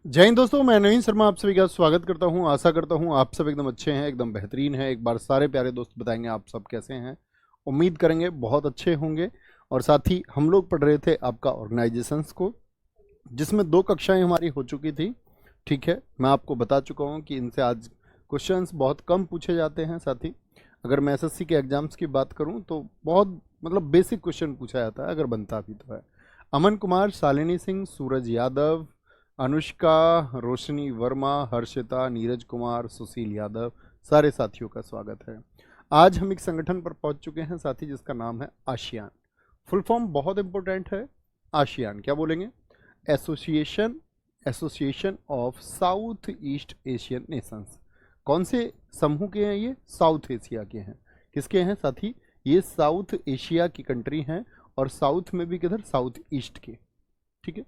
जय हिंद दोस्तों, मैं नवीन शर्मा आप सभी का स्वागत करता हूं। आशा करता हूं आप सब एकदम अच्छे हैं, एकदम बेहतरीन हैं। एक बार सारे प्यारे दोस्त बताएंगे आप सब कैसे हैं। उम्मीद करेंगे बहुत अच्छे होंगे। और साथ ही हम लोग पढ़ रहे थे आपका ऑर्गेनाइजेशंस को, जिसमें 2 कक्षाएं हमारी हो चुकी थी। ठीक है, मैं आपको बता चुका हूं कि इनसे आज क्वेश्चंस बहुत कम पूछे जाते हैं। साथ ही अगर मैं एसएससी के एग्जाम्स की बात करूं तो बहुत बेसिक क्वेश्चन पूछा जाता है, अगर बनता भी तो है। अमन कुमार, शालिनी सिंह, सूरज यादव, अनुष्का, रोशनी वर्मा, हर्षिता, नीरज कुमार, सुशील यादव, सारे साथियों का स्वागत है। आज हम एक संगठन पर पहुंच चुके हैं साथी, जिसका नाम है आसियान। फुल फॉर्म बहुत इंपॉर्टेंट है। आसियान क्या बोलेंगे? Association association of south east Asian Nations. कौन से समूह के हैं ये? साउथ एशिया के हैं। किसके हैं साथी? ये साउथ एशिया की कंट्री हैं, और साउथ में भी किधर? साउथ ईस्ट के। ठीक है,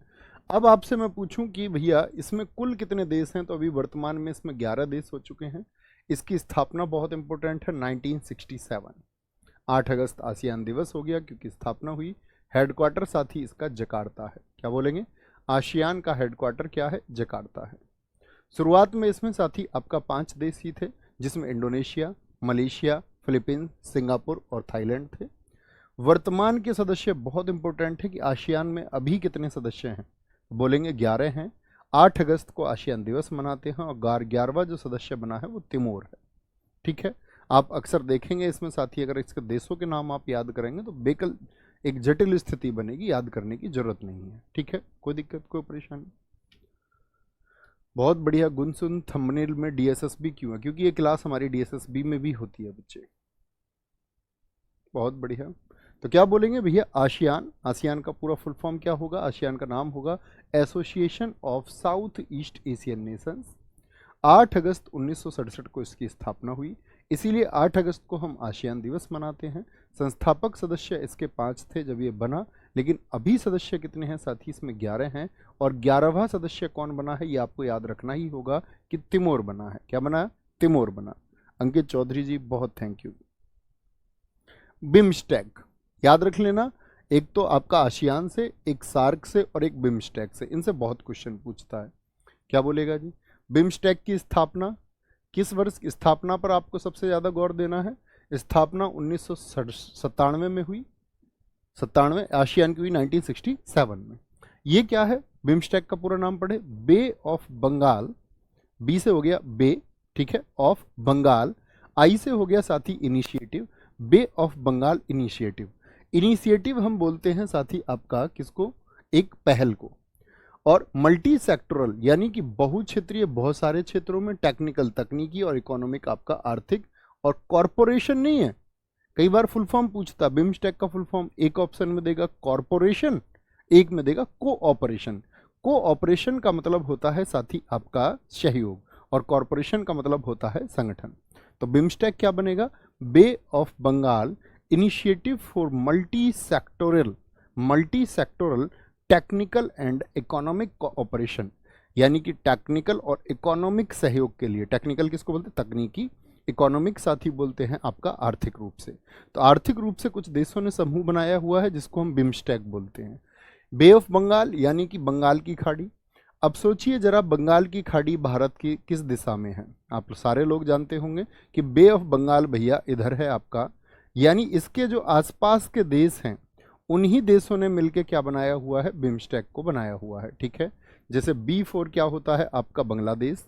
अब आपसे मैं पूछूं कि भैया इसमें कुल कितने देश हैं, तो अभी वर्तमान में इसमें 11 देश हो चुके हैं। इसकी स्थापना बहुत इंपॉर्टेंट है, 1967 8 अगस्त आसियान दिवस हो गया क्योंकि स्थापना हुई। हेडक्वार्टर साथ ही इसका जकार्ता है। क्या बोलेंगे? आसियान का हेडक्वार्टर क्या है? जकार्ता है। शुरुआत में इसमें साथी आपका 5 देश ही थे, जिसमें इंडोनेशिया, मलेशिया, फिलीपींस, सिंगापुर और थाईलैंड थे। वर्तमान के सदस्य बहुत इंपॉर्टेंट है कि आसियान में अभी कितने सदस्य हैं। बोलेंगे 11 हैं। 8 अगस्त को आसियान दिवस मनाते हैं, और 11वां जो सदस्य बना है वो तिमोर है। ठीक है, आप अक्सर देखेंगे इसमें साथी, अगर इसके देशों के नाम आप याद करेंगे तो बेकल एक जटिल स्थिति बनेगी, याद करने की जरूरत नहीं है। ठीक है, कोई दिक्कत कोई परेशानी? बहुत बढ़िया। गुनसुन थंबनेल में डीएसएसबी क्यों है? क्योंकि ये क्लास हमारी डीएसएसबी में भी होती है बच्चे। बहुत बढ़िया। तो क्या बोलेंगे भैया? आसियान। आसियान का पूरा फुल फॉर्म क्या होगा? आसियान का नाम होगा association of south east Asian Nations. 8 अगस्त 1967 को इसकी स्थापना हुई, इसीलिए 8 अगस्त को हम आसियान दिवस मनाते हैं। संस्थापक सदस्य इसके 5 थे जब ये बना, लेकिन अभी सदस्य कितने हैं साथी? इसमें 11 हैं। और 11वां सदस्य कौन बना है ये आपको याद रखना ही होगा कि तिमोर बना है। क्या बना? तिमोर बना। अंकित चौधरी जी बहुत थैंक यू। बिम्स्टेक याद रख लेना, एक तो आपका आसियान से, एक सार्क से और एक बिम्स्टेक से। इनसे बहुत क्वेश्चन पूछता है। क्या बोलेगा जी? बिम्स्टेक की स्थापना किस वर्ष की स्थापना पर आपको सबसे ज्यादा गौर देना है? स्थापना 1997 में हुई। 97 आसियान की हुई 1967 में। ये क्या है? बिम्स्टेक का पूरा नाम पढ़े, बे ऑफ बंगाल। बी से हो गया बे, ठीक है, ऑफ बंगाल। आई से हो गया साथी initiative, bay of Bengal initiative. Initiative हम बोलते हैं साथी आपका किसको? एक पहल को। और मल्टी सेक्टोरल यानी कि बहुक्षेत्रीय, बहुत सारे क्षेत्रों में, टेक्निकल तकनीकी और इकोनॉमिक आपका आर्थिक। और कॉरपोरेशन नहीं है। कई बार फुल फॉर्म पूछता, बिम्स्टेक का फुल फॉर्म एक ऑप्शन में देगा कॉरपोरेशन, एक में देगा कोऑपरेशन। कोऑपरेशन का मतलब होता है साथी आपका सहयोग, और कॉरपोरेशन का मतलब होता है संगठन। तो बिम्स्टेक क्या बनेगा? Bay of Bengal Initiative for Multi Sectoral Technical and Economic Cooperation, यानी कि टेक्निकल और इकोनॉमिक सहयोग के लिए। टेक्निकल किसको बोलते हैं? तकनीकी। इकोनॉमिक साथी बोलते हैं आपका आर्थिक रूप से। तो आर्थिक रूप से कुछ देशों ने समूह बनाया हुआ है जिसको हम बिम्स्टेक बोलते हैं। बे ऑफ बंगाल यानी कि बंगाल की खाड़ी। अब सोचिए जरा, बंगाल की खाड़ी भारत की किस दिशा में है? आप सारे लोग जानते होंगे कि बे ऑफ बंगाल भैया इधर है आपका, यानी इसके जो आसपास के देश हैं उन्हीं देशों ने मिलकर क्या बनाया हुआ है? बिम्स्टेक को बनाया हुआ है। ठीक है, जैसे B4 क्या होता है आपका? बांग्लादेश।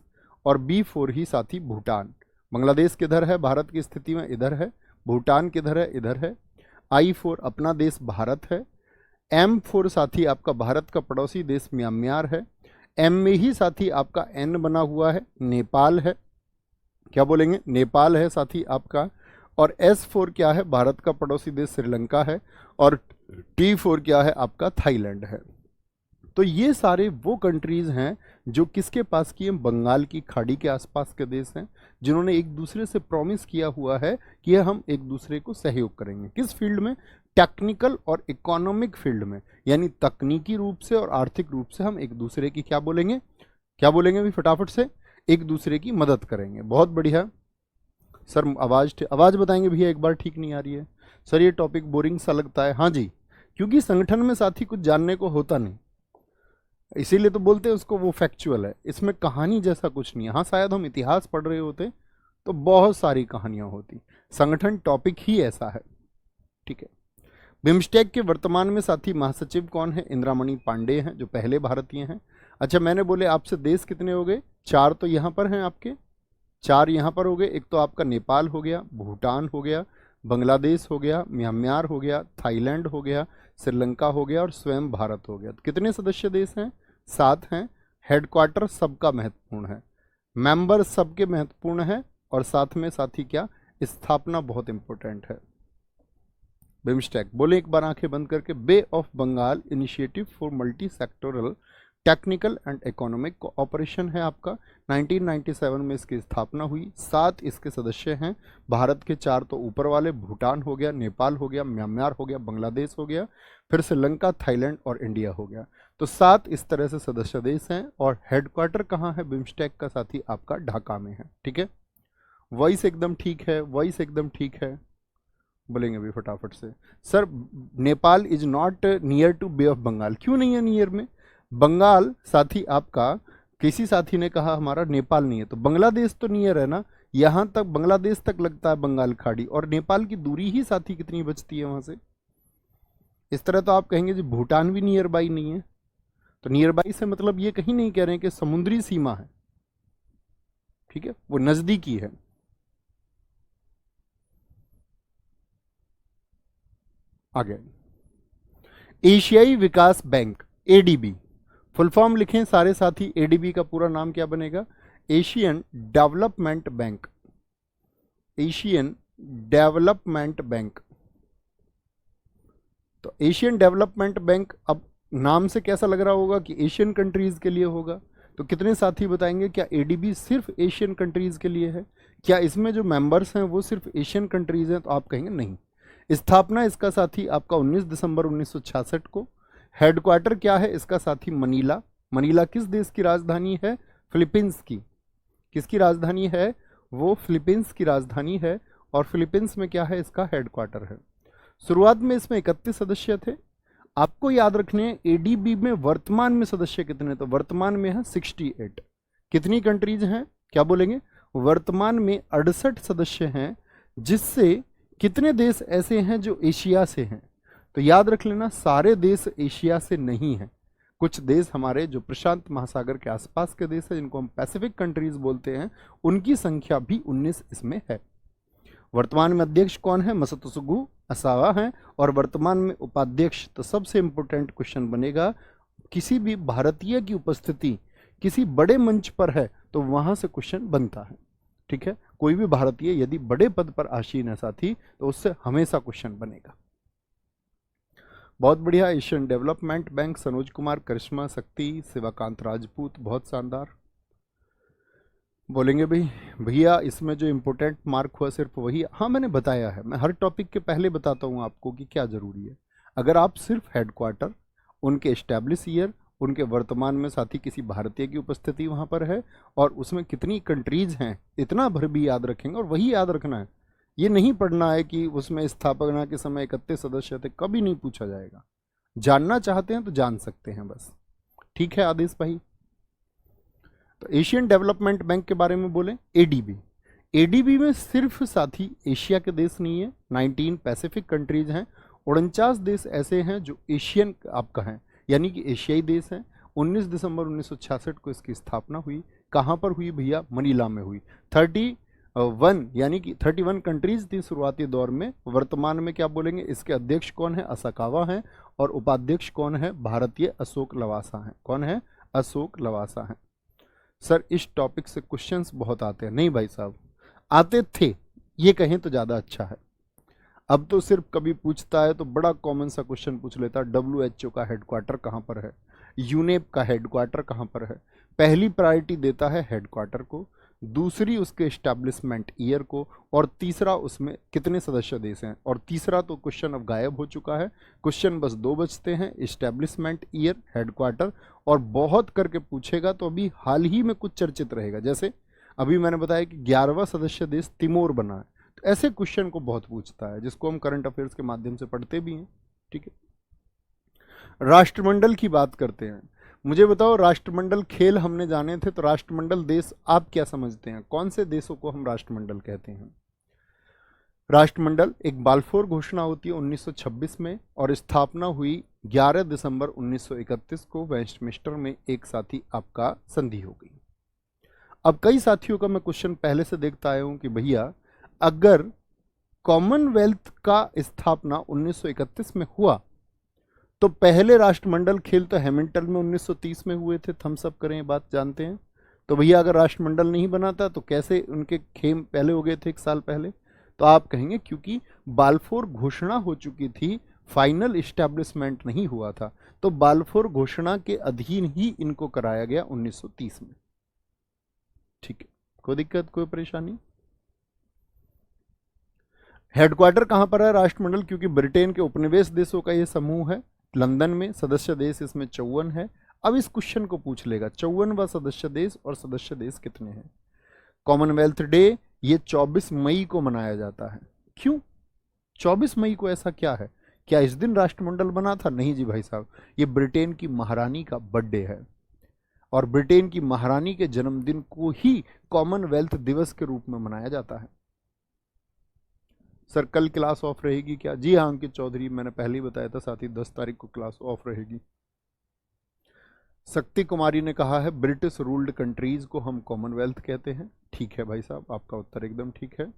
और B4 ही साथी भूटान। बांग्लादेश किधर है भारत की स्थिति में? इधर है। भूटान किधर है? इधर है। I4 अपना देश भारत है। M4 साथी आपका भारत का पड़ोसी देश म्यांमार है। M में ही साथी आपका N बना हुआ है, नेपाल है। क्या बोलेंगे? नेपाल है साथी आपका। और S4 क्या है? भारत का पड़ोसी देश श्रीलंका है। और T4 क्या है आपका? थाईलैंड है। तो ये सारे वो कंट्रीज हैं जो किसके पास की हैं? बंगाल की खाड़ी के आसपास के देश हैं, जिन्होंने एक दूसरे से प्रॉमिस किया हुआ है कि हम एक दूसरे को सहयोग करेंगे। किस फील्ड में? टेक्निकल और इकोनॉमिक फील्ड में, यानी तकनीकी रूप से और आर्थिक रूप से हम एक दूसरे की क्या बोलेंगे? क्या बोलेंगे भी फटाफट से? एक दूसरे की मदद करेंगे। बहुत बढ़िया सर। आवाज बताएंगे भैया, एक बार ठीक नहीं आ रही है सर, ये टॉपिक बोरिंग सा लगता है। हाँ जी, क्योंकि संगठन में साथी कुछ जानने को होता नहीं। इसीलिए तो बोलते हैं उसको वो फैक्चुअल है, इसमें कहानी जैसा कुछ नहीं है। हाँ शायद हम इतिहास पढ़ रहे होते तो बहुत सारी कहानियां होती, संगठन टॉपिक ही ऐसा है। ठीक है। बिम्स्टेक के वर्तमान में साथी महासचिव कौन है? इंदिरामणि पांडे हैं, जो पहले भारतीय हैं। अच्छा मैंने बोले आपसे देश कितने हो गए? 4 तो यहाँ पर हैं आपके, 4 यहाँ पर हो गए। एक तो आपका नेपाल हो गया, भूटान हो गया, बांग्लादेश हो गया, म्यांमार हो गया, थाईलैंड हो गया, श्रीलंका हो गया और स्वयं भारत हो गया। तो कितने सदस्य देश हैं? 7 हैं। हेडक्वार्टर सबका महत्वपूर्ण है, मेंबर सबके महत्वपूर्ण है, और साथ में साथी क्या? स्थापना बहुत इंपॉर्टेंट है। बिम्स्टेक बोले एक बार आंखें बंद करके, Bay of Bengal Initiative for Multi Sectoral Technical and Economic Cooperation है आपका। 1997 में इसकी स्थापना हुई। 7 इसके सदस्य हैं, भारत के 4 तो ऊपर वाले, भूटान हो गया, नेपाल हो गया, म्यांमार हो गया, बांग्लादेश हो गया, फिर श्रीलंका, थाईलैंड और इंडिया हो गया। तो 7 इस तरह से सदस्य देश हैं। और हेडक्वार्टर कहाँ है बिम्स्टेक का साथी? आपका ढाका में है। ठीक है, वॉइस एकदम ठीक है, वॉइस एकदम ठीक है, बोलेंगे अभी फटाफट से। Sir Nepal is not near to bay of Bengal, क्यों नहीं है नियर में? बंगाल साथी आपका, किसी साथी ने कहा हमारा नेपाल नहीं है, तो बांग्लादेश तो नियर है ना, यहां तक बांग्लादेश तक लगता है बंगाल खाड़ी, और नेपाल की दूरी ही साथी कितनी बचती है वहां से। इस तरह तो आप कहेंगे जी भूटान भी नियर बाई नहीं है, तो नियर बाई से मतलब ये कहीं नहीं कह रहे हैं कि समुद्री सीमा है। ठीक है, वो नजदीकी है। आगे, एशियाई विकास बैंक एडीबी, फुल फॉर्म लिखें सारे साथी। एडीबी का पूरा नाम क्या बनेगा? Asian Development bank, Asian Development bank. तो एशियन डेवलपमेंट बैंक, अब नाम से कैसा लग रहा होगा कि एशियन कंट्रीज के लिए होगा, तो कितने साथी बताएंगे क्या एडीबी सिर्फ एशियन कंट्रीज के लिए है? क्या इसमें जो मेंबर्स हैं वो सिर्फ एशियन कंट्रीज हैं? तो आप कहेंगे नहीं। स्थापना इसका साथी आपका 19 दिसंबर 1966 को। हेडक्वार्टर क्या है इसका साथी? मनीला। मनीला किस देश की राजधानी है? फिलीपींस की। किसकी राजधानी है? वो फिलीपींस की राजधानी है, और फिलीपींस में क्या है? इसका हेडक्वार्टर है। शुरुआत में इसमें 31 सदस्य थे। आपको याद रखने एडीबी में वर्तमान में सदस्य कितने? तो वर्तमान में है 68। कितनी कंट्रीज हैं? क्या बोलेंगे? वर्तमान में 68 सदस्य हैं, जिससे कितने देश ऐसे हैं जो एशिया से हैं? तो याद रख लेना सारे देश एशिया से नहीं हैं, कुछ देश हमारे जो प्रशांत महासागर के आसपास के देश हैं, जिनको हम पैसिफिक कंट्रीज बोलते हैं, उनकी संख्या भी 19 इसमें है। वर्तमान में अध्यक्ष कौन है? मसतसुगु असावा हैं, और वर्तमान में उपाध्यक्ष। तो सबसे इंपॉर्टेंट क्वेश्चन बनेगा, किसी भी भारतीय की उपस्थिति किसी बड़े मंच पर है तो वहां से क्वेश्चन बनता है। ठीक है, कोई भी भारतीय यदि बड़े पद पर आसीन है साथी, तो उससे हमेशा क्वेश्चन बनेगा। बहुत बढ़िया। Asian Development Bank, Sanoj Kumar, Karishma Shakti, Shivakant Rajput, बहुत शानदार। बोलेंगे भाई भैया इसमें जो इम्पोर्टेंट मार्क हुआ सिर्फ वही? हाँ मैंने बताया है, मैं हर टॉपिक के पहले बताता हूँ आपको कि क्या जरूरी है। अगर आप सिर्फ हेडक्वार्टर, उनके एस्टैब्लिश ईयर, उनके वर्तमान में साथी किसी भारतीय की उपस्थिति वहां पर है, और उसमें कितनी कंट्रीज हैं, इतना भर भी याद रखेंगे, और वही याद रखना है। ये नहीं पढ़ना है कि उसमें स्थापना के समय 31 सदस्य थे, कभी नहीं पूछा जाएगा। जानना चाहते हैं तो जान सकते हैं बस। ठीक है आदेश भाई। तो एशियन डेवलपमेंट बैंक के बारे में बोले, एडीबी। एडीबी में सिर्फ साथी एशिया के देश नहीं है, 19 पैसिफिक कंट्रीज हैं, 49 देश ऐसे हैं जो एशियन आपका हैं, यानी कि एशियाई देश हैं। 19 दिसंबर 1966 को इसकी स्थापना हुई। कहाँ पर हुई भैया? मनीला में हुई। 31 यानी कि 31 कंट्रीज थी शुरुआती दौर में। वर्तमान में क्या बोलेंगे? इसके अध्यक्ष कौन है? असाकावा हैं, और उपाध्यक्ष कौन है? भारतीय अशोक लवासा हैं। कौन है? अशोक लवासा हैं। सर इस टॉपिक से क्वेश्चंस बहुत आते हैं। नहीं भाई साहब, आते थे, ये कहें तो ज़्यादा अच्छा है। अब तो सिर्फ कभी पूछता है तो बड़ा कॉमन सा क्वेश्चन पूछ लेता है, WHO का हेडक्वार्टर कहाँ पर है, यूनेप का हेडक्वार्टर कहाँ पर है। पहली प्रायोरिटी देता है हेडक्वार्टर को, दूसरी उसके एस्टैब्लिशमेंट ईयर को, और तीसरा उसमें कितने सदस्य देश हैं। और तीसरा तो क्वेश्चन अब गायब हो चुका है, क्वेश्चन बस 2 बचते हैं, एस्टैब्लिशमेंट ईयर, हेडक्वार्टर। और बहुत करके पूछेगा तो अभी हाल ही में कुछ चर्चित रहेगा, जैसे अभी मैंने बताया कि 11वां सदस्य देश तिमोर बना है। तो ऐसे क्वेश्चन को बहुत पूछता है, जिसको हम करंट अफेयर्स के माध्यम से पढ़ते भी हैं। ठीक है, राष्ट्रमंडल की बात करते हैं। मुझे बताओ, राष्ट्रमंडल खेल हमने जाने थे, तो राष्ट्रमंडल देश आप क्या समझते हैं, कौन से देशों को हम राष्ट्रमंडल कहते हैं? राष्ट्रमंडल एक बाल्फोर घोषणा होती है 1926 में, और स्थापना हुई 11 दिसंबर 1931 को वेस्टमिंस्टर में एक साथी आपका संधि हो गई। अब कई साथियों का मैं क्वेश्चन पहले से देखता आया हूं कि भैया अगर कॉमनवेल्थ का स्थापना 1931 में हुआ तो पहले राष्ट्रमंडल खेल तो हैमिल्टन में 1930 में हुए थे, थम्स अप करें, ये बात जानते हैं। तो भैया अगर राष्ट्रमंडल नहीं बना था तो कैसे उनके खेल पहले हो गए थे, एक साल पहले? तो आप कहेंगे क्योंकि बाल्फोर घोषणा हो चुकी थी, फाइनल इस्टेब्लिशमेंट नहीं हुआ था, तो बाल्फोर घोषणा के अधीन ही इनको कराया गया 1930 में। ठीक है, कोई दिक्कत, कोई परेशानी? हेडक्वार्टर कहां पर है राष्ट्रमंडल? क्योंकि ब्रिटेन के उपनिवेश देशों का यह समूह है, लंदन में। सदस्य देश इसमें 54 है। अब इस क्वेश्चन को पूछ लेगा 54वां सदस्य देश, और सदस्य देश कितने हैं? कॉमनवेल्थ डे ये 24 मई को मनाया जाता है। क्यों 24 मई को? ऐसा क्या है? क्या इस दिन राष्ट्रमंडल बना था? नहीं जी भाई साहब, ये ब्रिटेन की महारानी का बर्थडे है, और ब्रिटेन की महारानी के जन्मदिन को ही कॉमनवेल्थ दिवस के रूप में मनाया जाता है। सर कल क्लास ऑफ रहेगी क्या? जी हाँ अंकित चौधरी, मैंने पहले ही बताया था, साथ ही 10 तारीख को क्लास ऑफ रहेगी। शक्ति कुमारी ने कहा है ब्रिटिश रूल्ड कंट्रीज को हम कॉमनवेल्थ कहते हैं। ठीक है भाई साहब, आपका उत्तर एकदम ठीक है।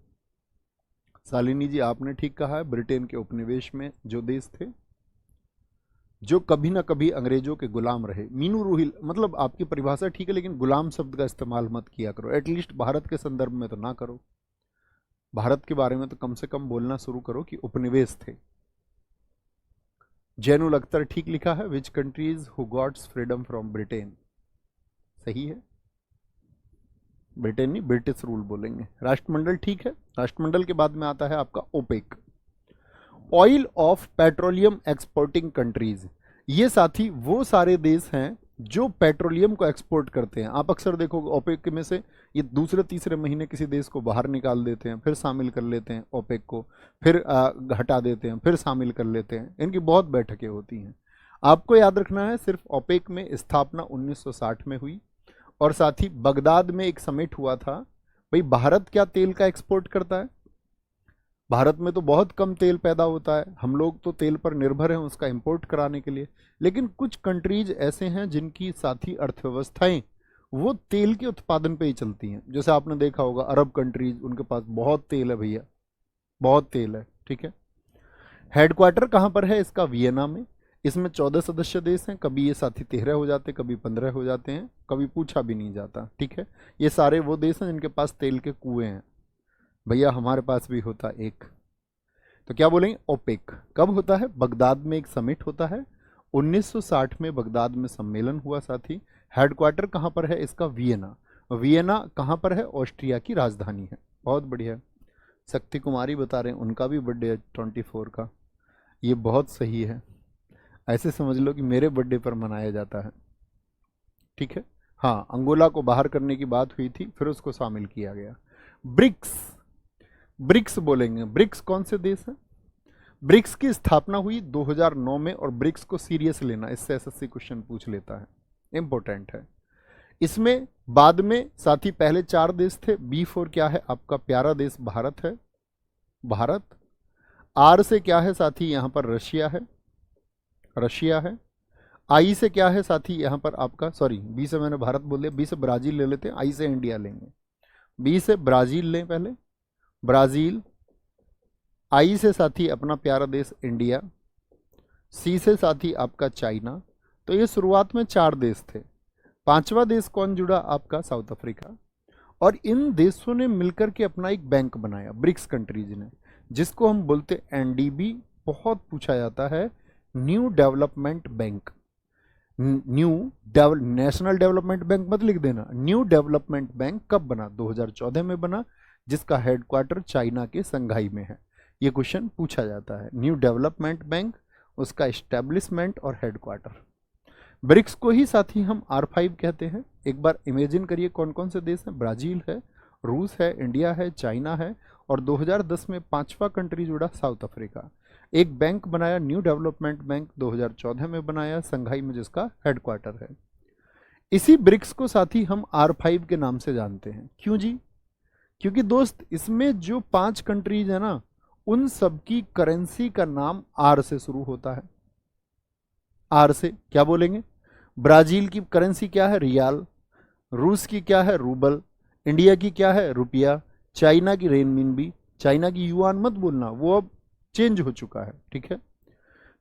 शालिनी जी आपने ठीक कहा है, ब्रिटेन के उपनिवेश में जो देश थे जो कभी ना कभी अंग्रेजों के गुलाम रहे। मीनू रूहिल, मतलब आपकी परिभाषा ठीक है, लेकिन गुलाम शब्द का इस्तेमाल मत किया करो, एटलीस्ट भारत के संदर्भ में तो ना करो। भारत के बारे में तो कम से कम बोलना शुरू करो कि उपनिवेश थे। जैनुल अख्तर ठीक लिखा है, which countries who gots freedom from Britain. सही है, ब्रिटेन नहीं, ब्रिटिश रूल बोलेंगे। राष्ट्रमंडल ठीक है। राष्ट्रमंडल के बाद में आता है आपका OPEC, oil of petroleum exporting countries. ये साथी वो सारे देश हैं जो पेट्रोलियम को एक्सपोर्ट करते हैं। आप अक्सर देखोगे ओपेक में से ये दूसरे तीसरे महीने किसी देश को बाहर निकाल देते हैं, फिर शामिल कर लेते हैं ओपेक को, फिर हटा देते हैं, फिर शामिल कर लेते हैं। इनकी बहुत बैठकें होती हैं। आपको याद रखना है सिर्फ ओपेक में स्थापना 1960 में हुई, और साथ ही बगदाद में एक समिट हुआ था। भाई भारत क्या तेल का एक्सपोर्ट करता है? भारत में तो बहुत कम तेल पैदा होता है, हम लोग तो तेल पर निर्भर हैं उसका इंपोर्ट कराने के लिए। लेकिन कुछ कंट्रीज ऐसे हैं जिनकी साथी अर्थव्यवस्थाएं वो तेल के उत्पादन पे ही चलती हैं। जैसे आपने देखा होगा अरब कंट्रीज, उनके पास बहुत तेल है भैया, बहुत तेल है। ठीक है, हेडक्वार्टर कहां पर है इसका? वियना में। इसमें 14 सदस्य देश हैं, कभी ये साथी 13 हो जाते हैं, कभी 15 हो जाते हैं, कभी पूछा भी नहीं जाता। ठीक है, ये सारे वो देश हैं जिनके पास तेल के कुएं हैं। भैया हमारे पास भी होता एक। तो क्या बोलेंगे? ओपेक कब होता है? बगदाद में एक समिट होता है 1960 में, बगदाद में सम्मेलन हुआ साथी। हेडक्वार्टर कहां पर है इसका? वियना। वियना कहां पर है? ऑस्ट्रिया की राजधानी है। बहुत बढ़िया। शक्ति कुमारी बता रहे हैं उनका भी बर्थडे है 24 का। ये बहुत सही है, ऐसे समझ लो कि मेरे बर्थडे पर मनाया जाता है। ठीक है, हाँ अंगोला को बाहर करने की बात हुई थी, फिर उसको शामिल किया गया। ब्रिक्स, ब्रिक्स बोलेंगे। ब्रिक्स कौन से देश हैं? ब्रिक्स की स्थापना हुई 2009 में, और ब्रिक्स को सीरियस लेना, इससे एसएससी क्वेश्चन पूछ लेता है, इंपॉर्टेंट है। इसमें बाद में साथी पहले 4 देश थे। B4 क्या है आपका? प्यारा देश भारत है, भारत। R से क्या है साथी? यहां पर रशिया है, रशिया है। I से क्या है साथी? यहां पर आपका, सॉरी B से मैंने भारत बोल दिया, B से ब्राजील ले लेते हैं, I से इंडिया लेंगे। B से ब्राजील लें पहले, ब्राजील। I से साथी अपना प्यारा देश इंडिया। C से साथी आपका चाइना। तो ये शुरुआत में 4 देश थे। 5वां देश कौन जुड़ा आपका? South Africa. और इन देशों ने मिलकर के अपना एक बैंक बनाया, ब्रिक्स कंट्रीज ने, जिसको हम बोलते NDB। बहुत पूछा जाता है, new development bank. New national development bank मत लिख देना, न्यू डेवलपमेंट बैंक कब बना? 2014 में बना, जिसका हेडक्वार्टर चाइना के संघाई में है। ये क्वेश्चन पूछा जाता है, न्यू डेवलपमेंट बैंक, उसका एस्टेब्लिशमेंट और हेडक्वार्टर। ब्रिक्स को ही साथ ही हम R5 कहते हैं। एक बार इमेजिन करिए कौन कौन से देश हैं? ब्राजील है, रूस है, इंडिया है, चाइना है, और 2010 में 5वां कंट्री जुड़ा साउथ अफ्रीका। एक बैंक बनाया न्यू डेवलपमेंट बैंक, 2014 में बनाया संघाई में, जिसका हेडक्वार्टर है। इसी ब्रिक्स को साथ ही हम R5 के नाम से जानते हैं। क्यों जी? क्योंकि दोस्त इसमें जो 5 कंट्रीज है ना, उन सबकी करेंसी का नाम आर से शुरू होता है। आर से क्या बोलेंगे? ब्राजील की करेंसी क्या है? रियाल। रूस की क्या है? रूबल। इंडिया की क्या है? रुपया। चाइना की रेनमिनबी। चाइना की युआन मत बोलना, वो अब चेंज हो चुका है, ठीक है।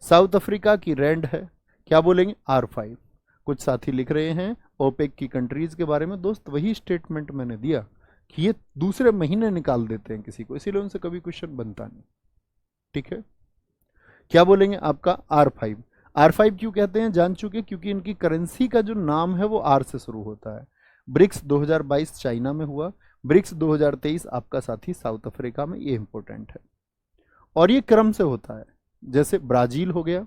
साउथ अफ्रीका की रैंड है, क्या बोलेंगे? R5। कुछ साथी लिख रहे हैं ओपेक की कंट्रीज के बारे में। दोस्त वही स्टेटमेंट मैंने दिया कि ये दूसरे महीने निकाल देते हैं किसी को, इसीलिए उनसे कभी क्वेश्चन बनता नहीं, ठीक है। क्या बोलेंगे? आपका R5। R5 क्यों कहते हैं जान चुके, क्योंकि इनकी करेंसी का जो नाम है वो आर से शुरू होता है। ब्रिक्स 2022 चाइना में हुआ, ब्रिक्स 2023 आपका साथी साउथ अफ्रीका में, ये इंपॉर्टेंट है। और ये क्रम से होता है, जैसे ब्राजील हो गया,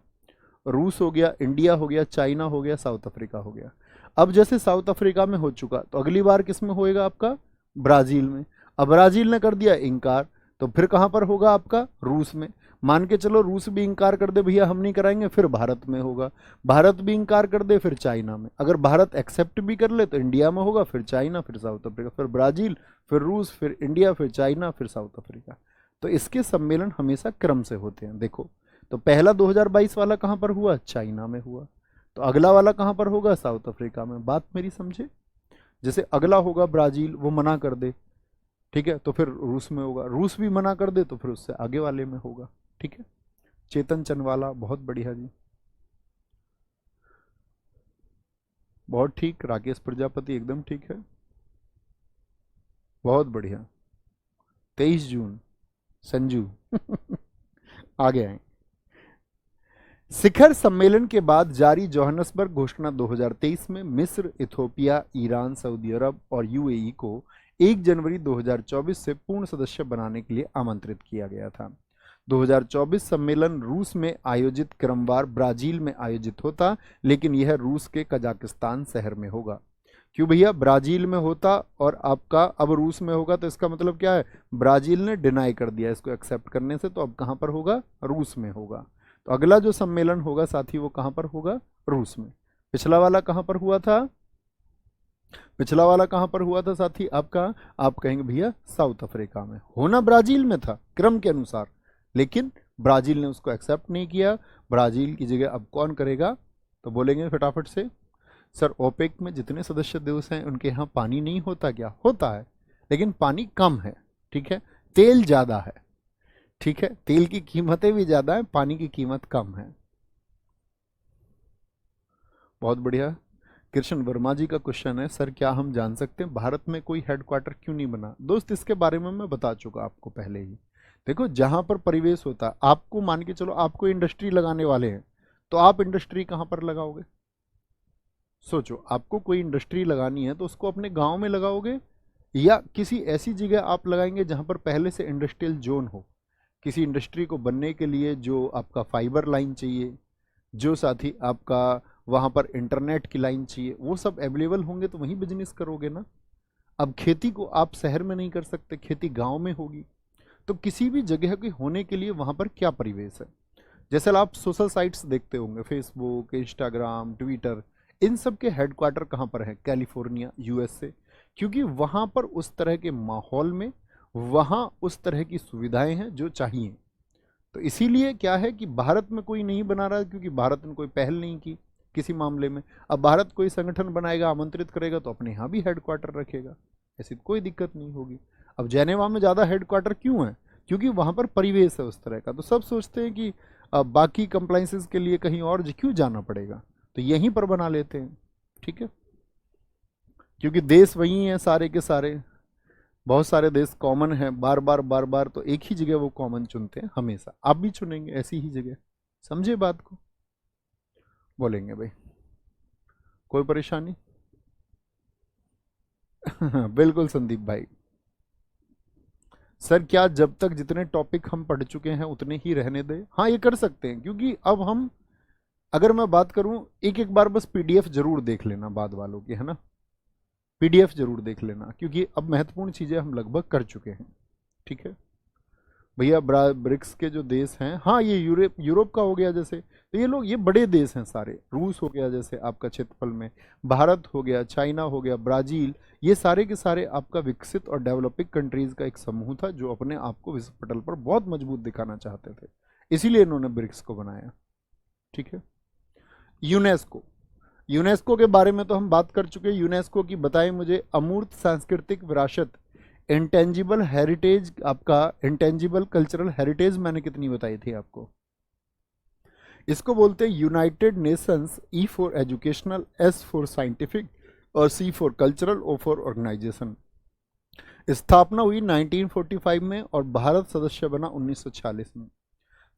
रूस हो गया, इंडिया हो गया, चाइना हो गया, साउथ अफ्रीका हो गया। अब जैसे साउथ अफ्रीका में हो चुका, तो अगली बार किस में होएगा? आपका ब्राजील में। अब ब्राजील ने कर दिया इनकार, तो फिर कहां पर होगा? आपका रूस में। मान के चलो रूस भी इंकार कर दे, भैया हम नहीं कराएंगे, फिर भारत में होगा। भारत भी इंकार कर दे, फिर चाइना में। अगर भारत एक्सेप्ट भी कर ले तो इंडिया में होगा, फिर चाइना, फिर साउथ अफ्रीका, फिर ब्राजील, फिर रूस, फिर इंडिया, फिर चाइना, फिर साउथ अफ्रीका। तो इसके सम्मेलन हमेशा क्रम से होते हैं। देखो, तो पहला 2022 वाला कहां पर हुआ? चाइना में हुआ। तो अगला वाला कहां पर होगा? साउथ अफ्रीका में। बात मेरी समझे? जैसे अगला होगा ब्राजील, वो मना कर दे, ठीक है, तो फिर रूस में होगा। रूस भी मना कर दे तो फिर उससे आगे वाले में होगा, ठीक है। चेतन चंदवाला, बहुत बढ़िया जी, बहुत ठीक। राकेश प्रजापति, एकदम ठीक है, बहुत बढ़िया। 23 जून, संजू आगे आए। शिखर सम्मेलन के बाद जारी जोहान्सबर्ग घोषणा 2023 में मिस्र, इथोपिया, ईरान, सऊदी अरब और यूएई को 1 जनवरी 2024 से पूर्ण सदस्य बनाने के लिए आमंत्रित किया गया था। 2024 सम्मेलन रूस में आयोजित क्रमवार ब्राजील में आयोजित होता, लेकिन यह रूस के कजाकिस्तान शहर में होगा। क्यों भैया? ब्राजील में होता और आपका अब रूस में होगा, तो इसका मतलब क्या है? ब्राजील ने डिनाई कर दिया इसको एक्सेप्ट करने से, तो अब कहां पर होगा? रूस में होगा। तो अगला जो सम्मेलन होगा साथी, वो कहां पर होगा? रूस में। पिछला वाला कहां पर हुआ था? पिछला वाला कहां पर हुआ था साथी आपका? आप कहेंगे भैया साउथ अफ्रीका में। होना ब्राजील में था क्रम के अनुसार, लेकिन ब्राजील ने उसको एक्सेप्ट नहीं किया। ब्राजील की जगह अब कौन करेगा? तो बोलेंगे फटाफट से, सर ओपेक में जितने सदस्य देश हैं उनके यहाँ पानी नहीं होता क्या? होता है, लेकिन पानी कम है, ठीक है। तेल ज्यादा है, ठीक है, तेल की कीमतें भी ज्यादा है, पानी की कीमत कम है। बहुत बढ़िया। कृष्ण वर्मा जी का क्वेश्चन है, सर क्या हम जान सकते हैं भारत में कोई हेडक्वार्टर क्यों नहीं बना? दोस्त इसके बारे में मैं बता चुका आपको पहले ही। देखो, जहां पर परिवेश होता है, आपको मान के चलो आपको इंडस्ट्री लगाने वाले हैं, तो आप इंडस्ट्री कहां पर लगाओगे? सोचो, आपको कोई इंडस्ट्री लगानी है तो उसको अपने गांव में लगाओगे, या किसी ऐसी जगह आप लगाएंगे जहां पर पहले से इंडस्ट्रियल जोन हो। किसी इंडस्ट्री को बनने के लिए जो आपका फाइबर लाइन चाहिए, जो साथ ही आपका वहां पर इंटरनेट की लाइन चाहिए, वो सब अवेलेबल होंगे तो वहीं बिजनेस करोगे ना। अब खेती को आप शहर में नहीं कर सकते, खेती गांव में होगी। तो किसी भी जगह के होने के लिए वहां पर क्या परिवेश है? जैसे आप सोशल साइट्स देखते होंगे, फेसबुक, इंस्टाग्राम, ट्विटर, इन सब के हेडक्वार्टर कहाँ पर है? California, USA. क्योंकि वहां पर उस तरह के माहौल में, वहां उस तरह की सुविधाएं हैं जो चाहिए। तो इसीलिए क्या है कि भारत में कोई नहीं बना रहा, क्योंकि भारत ने कोई पहल नहीं की किसी मामले में। अब भारत कोई संगठन बनाएगा, आमंत्रित करेगा, तो अपने यहाँ भी हेडक्वार्टर रखेगा, ऐसी कोई दिक्कत नहीं होगी। अब जेनेवा में ज़्यादा हेडक्वार्टर क्यों है? क्योंकि वहाँ पर परिवेश है उस तरह का। तो सब सोचते हैं कि बाकी कंप्लाइंसेस के लिए कहीं और क्यों जाना पड़ेगा, तो यहीं पर बना लेते हैं, ठीक है। क्योंकि देश वही है सारे के सारे, बहुत सारे देश कॉमन है, बार बार बार बार, तो एक ही जगह वो कॉमन चुनते हैं हमेशा। आप भी चुनेंगे ऐसी ही जगह, समझे बात को? बोलेंगे भाई कोई परेशानी? बिल्कुल संदीप भाई। सर क्या जब तक जितने टॉपिक हम पढ़ चुके हैं उतने ही रहने दें? हाँ, ये कर सकते हैं, क्योंकि अब हम, अगर मैं बात करूं, एक एक बार बस पीडीएफ जरूर देख लेना बाद वालों की, है ना। पीडीएफ जरूर देख लेना, क्योंकि अब महत्वपूर्ण चीजें हम लगभग कर चुके हैं, ठीक है। भैया ब्रिक्स के जो देश हैं, हाँ ये यूरोप यूरोप का हो गया जैसे, तो ये लोग ये बड़े देश हैं सारे। रूस हो गया जैसे आपका क्षेत्रफल में, भारत हो गया, चाइना हो गया, ब्राजील, ये सारे के सारे आपका विकसित और डेवलपिंग कंट्रीज का एक समूह था जो अपने आप को विश्व पटल पर बहुत मजबूत दिखाना चाहते थे, इसीलिए इन्होंने ब्रिक्स को बनाया। ठीक है। यूनेस्को, यूनेस्को के बारे में तो हम बात कर चुके हैं। यूनेस्को की बताएं मुझे अमूर्त सांस्कृतिक विरासत, इंटेंजिबल हेरिटेज, आपका इंटेंजिबल कल्चरल हेरिटेज मैंने कितनी बताई थी आपको? इसको बोलते हैं United Nations, E for educational, S for scientific और C for cultural, O for organisation. स्थापना हुई 1945 में और भारत सदस्य बना 1946 में।